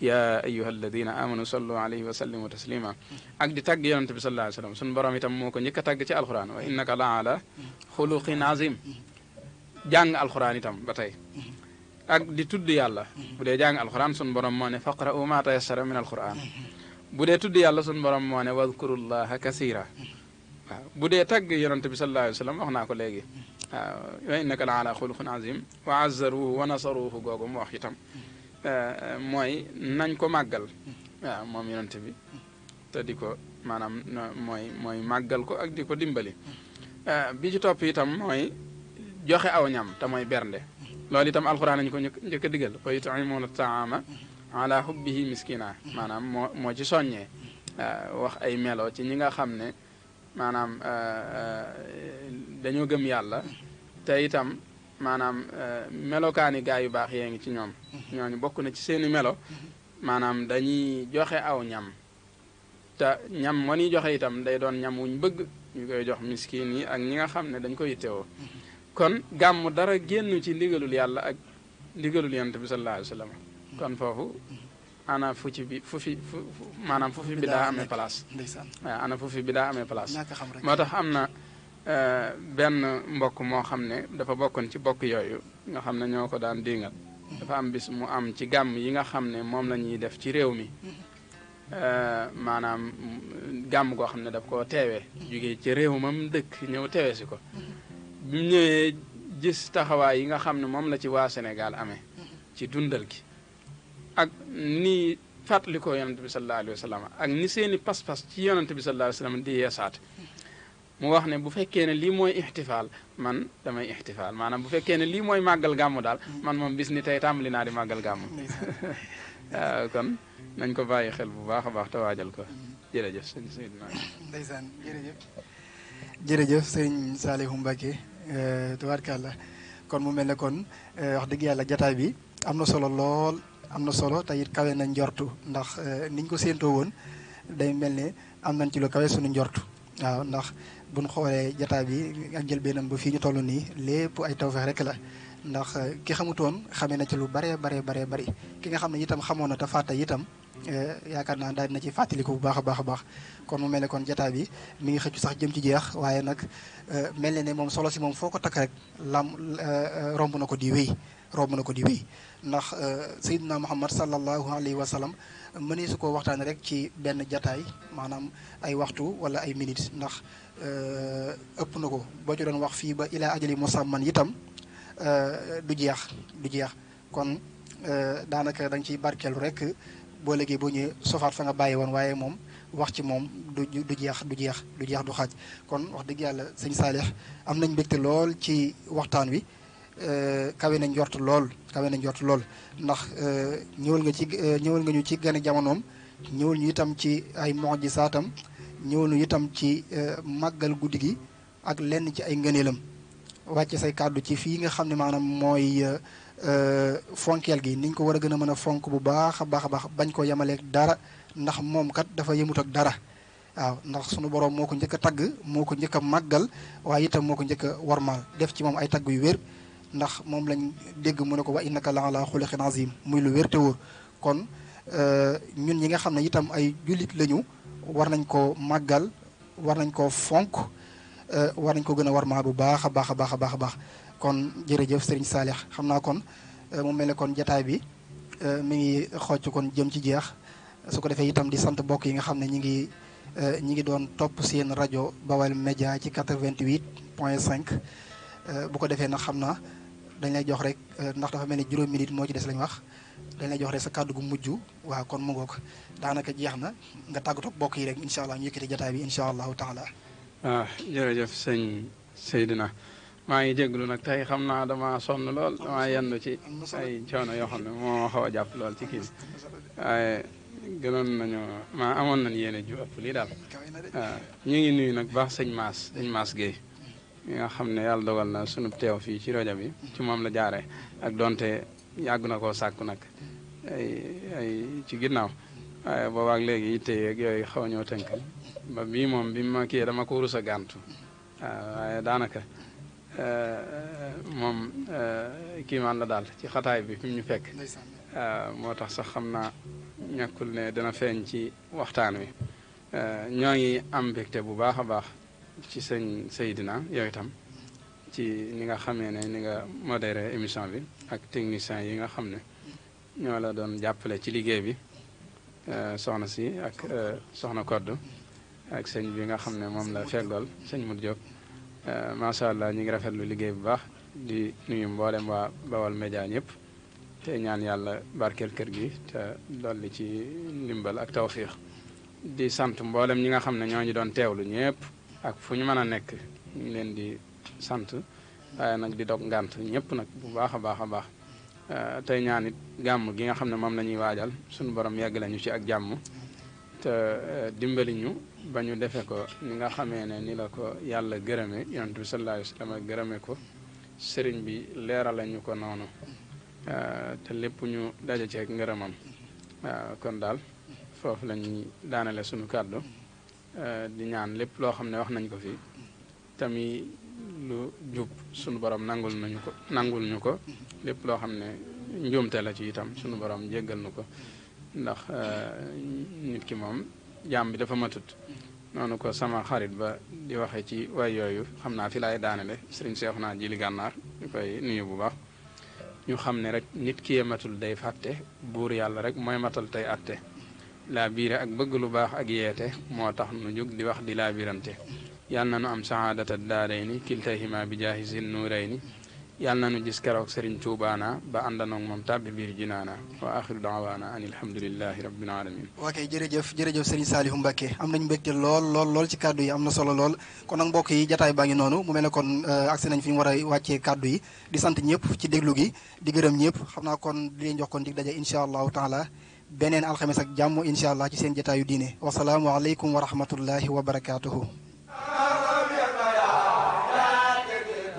ya ayuha alladina amanu sallu alayhi wa sallimu taslima ak di tàgg yonent bi sallallahu alayhi wa sallam sunu borom itam moo ko njëkk a tàgg ci alquran wa innaka la ala xuluqin azim jàng alquran itam ba tey ak di tudd yàlla bu dee jàng alquran sunu borom moo ne faqra'u ma tayassara min alquran bu dee tudd yàlla sunu borom moo ne wadkurullaha kasira waaw bu dee tàgg yonante bi sallallahu alayhi wa sallam wax naa ko léegi waaw wa innaka la ala xuluqin azim wa azzaruhu wa nasaruhu googu mu wax itam mooy nañ ko màggal waaw moom yonante bi te di ko maanaam mooy màggal ko ak di ko dimbali bi ci topp itam mooy joxe aw ñam te mooy bernde loolu itam alxuraan nañu ko njëkk a digal wa yut'imuuna taama ala hubbihi miskina maanaam moo ci soññee wax ay melo ci ñi nga xam ne maanaam dañoo gëm yàlla te itam maanaam melokaani gaa yu baax yee ngi ci ñoom ñooñu bokk na ci seeni melo maanaam dañuy joxe aw ñam te ñam wa ñuy joxe itam day doon ñam wuñ bëgg ñu koy jox miskin yi ak ñi nga xam ne dañ koy yittewoo kon gàmm dara génn ci ndigalul yàlla ak ndigalul yonent bi sallallahu alayhi wa sallam kon foofu ana fu fi bidaa amee place waaw ana fu fi bidaa amee place moo tax am na benn mbokk moo xam ne dafa bokkoon ci bokk yooyu nga xam ne ñoo ko daan dingal dafa am bis mu am ci gàmm yi nga xam ne moom la ñuy def ci réew mi maanaam gàmm goo xam ne daf koo teewee jógee ci réew mam dëkk ñëw teewee si ko bi mu ñëwee gis taxawaay yi nga xam ne moom la ci waa Sénégal amee ci dundal gi ak ni fàttali ko yonante bi sallallahu alayhi wa sallam ak ni seeni pas-pas ci yonante bi sallallahu alayhi wa sallam di yeesaat mu wax ne bu fekkee ne lii mooy ixtifaal man damay ixtifaal maanaam bu fekkee ne lii mooy màggal gàmmu daal man moom bis ni tey tàmbali naa di màggal gàmmu waaw kon nañ ko bàyyi xel bu baax a baax te waajal ko jërëjëf sëñ Seydina ndeysaan jërëjëf sëñ Saalihu Mbacke tubaarkàlla kon mu mel ne kon wax dëgg yàlla jataay bi am na solo lool am na solo te it kawe na njortu ndax niñ ko séentoo woon day mel ne am nañ ci lu kawe suñu njortu waaw ndax buñ xoolee jataay bi ak jël benam ba fii ñu toll nii lépp ay tawfeex rek la ndax ki xamutoon xamee na ci lu bare bari ki nga xam ne itam xamoon na te fàtte itam yaakaar naa daal dina ci fàttaliku bu baax a baax kon mu mel ne kon jataay bi mi ngi xëccu sax jëm ci jeex waaye nag mel ne ne moom solo si moom foo ko takk rek romb na ko di wéy ndax Seydina Muhammad sallallahu alayhi wa sallam mënee su ko waxtaane rek ci benn jataay maanaam ay waxtu wala ay minutes ndax ëpp na ko boo ci doon wax fii ba ilaa ajali musamman itam du jeex kon daanaka da nga ciy barkeelu rek boo léegi boo ñëwee sofaat fa nga bàyyi woon waaye moom wax ci moom du jeex du xaaj kon wax dëgg yàlla sëñ Saalix am nañ mbégte lool ci waxtaan wi kawe nañ njort lool ndax ñëwal nga ñu ci gane jamonoom ñëwal ñu itam ci ay mujisaatam ñëwal ñu itam ci màggal guddi gi ak lenn ci ay ngëneelam wàcce say kàddu ci fii nga xam ne maanaam mooy fonkeel gi niñ ko war a gën a mën a fonk bu baax a baax bañ ko yemaleeg dara ndax moom kat dafa yemut ak dara waaw ndax sunu borom moo ko njëkk a tagg moo ko njëkk a màggal waaye itam moo ko njëkk a warmaal def ci moom ay tagg yu wér ndax moom lañ dégg mu ne ko wa innaka la ala xuliqin azim muy lu wér te wóor kon ñun ñi nga xam ne itam ay jullit lañu war nañ koo màggal war nañ koo fonk war nañ ko gën a warmaal bu baax a baax kon jërëjëf Serigne Saalix xam naa kon mu mel ne kon jataay bi mi ngi xocc kon jëm ci jeex su ko defee itam di sant mbokk yi nga xam ne ñi ngi doon topp seen rajo Baol Média ci 88.5 bu ko defee nag xam naa dañ lay jox rek ndax dafa mel ni juróom minute moo ci des lañ wax dañ lay jox rek sa kàddu gu mujj waaw kon mu ngoog daanaka jeex na nga tàggatoo ak mbokk yi rek incha allah ñu yëkkati jataay bi incha allahu taala. waaw jërëjëf sëñ Seydina maa ngi jégalu nag tey xam naa dama sonn lool dama yendu ci ay coono yoo xam ne moo xaw a jàpp lool ci kii bi waaye gënoon nañu amoon nañ yéene ju ëpp lii daal waaw ñu ngi nuyu nag baax sëñ Maas Guèye mi nga xam ne yàlla dogal na sunu teew fii ci rajo bi ci moom la jaaree ak donte yàgg na koo sàkku nag ay ci ginnaaw waaye boobaak léegi yitte yeeg yooyu xaw ñoo tënkal ba bii moom bi ma kii dama ko rus a gàntu waaw waaye daanaka moom kii man la daal ci xataay bi fi mu ñu fekk moo tax sax xam naa ñàkkul ne dana feeñ ci waxtaan wi ñoo ngi am mbégte bu baax a baax ci sëñ Seydina yow itam ci ni nga xamee ne ni nga modéré émission bi ak technicien yi nga xam ne ñoo la doon jàppale ci liggéey bi soxna si ak soxna Kodd ak sëñ bi nga xam ne moom la feggool sëñ Modou Diop macha allah ñu ngi rafetlu liggéey bu baax di nuyu mboolem waa Baol Média ñëpp te ñaan yàlla barkeel kër gi te dolli ci ndimbal ak tawfiix di sant mboolem ñi nga xam ne ñoo ñu doon teewlu ñëpp ak fu ñu mën a nekk ñu leen di sant waaye nag di dog ngànt ñëpp nag bu baax a baax tey ñaan it gàmm gi nga xam ne moom la ñuy waajal suñu borom yegg lañu ci ak jàmm te dimbali ñu ba ñu defee ko ni nga xamee ne ni la ko yàlla gërëme yonent bi sallallahu alayhi wa sallam gërëme ko sëriñ bi leeral lañu ko noonu te lépp ñu daje ci ak ngërëmam kon daal foofu lañuy daanale suñu kàddu di ñaan lépp loo xam ne wax nañ ko fi tamit lu jub suñu borom nangul ñu ko lépp loo xam ne njuumte la ci itam suñu borom jéggal nu ko ndax nit ki moom jaam bi dafa matut noonu ko sama xarit ba di waxe ci way yooyu xam naa fi laay daanele sëriñ Seexuna Jili Gànnaar ñu koy nuyu bu baax ñu xam ne rek nit ki matul day fàtte buur yàlla rek mooy matal tey atte laa biire ak bëgg lu baax ak yeete moo tax nu jóg di wax di laa birante yàlla na nu am sahaadata daarayni kiltahima bi jaahisil nuurayni yàlla na nu gis keroog Serigne Toubaana ba àndanoog moom tàbbi biir jinaana wa axiru daawaana an alhamdulillahi rabbil alamin ok jërëjëf Serigne Saliou Mbacké am nañu mbégte lool ci kàddu yi am na solo lool kon nag mbokk yi jataay baa ngi noonu mu mel ne kon agsi nañ fi ñu war a wàccee kàddu yi di sant ñëpp ci déglu gi di gërëm ñëpp xam naa kon di leen jox kon dig daje incha allahu taala beneen alxames ak jàmm incha allah ci seen jataayu diine wasalaamu aleykum wa rahmatullahi wa barakatuhu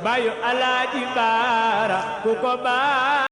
bayu alaaji baara ku ko baa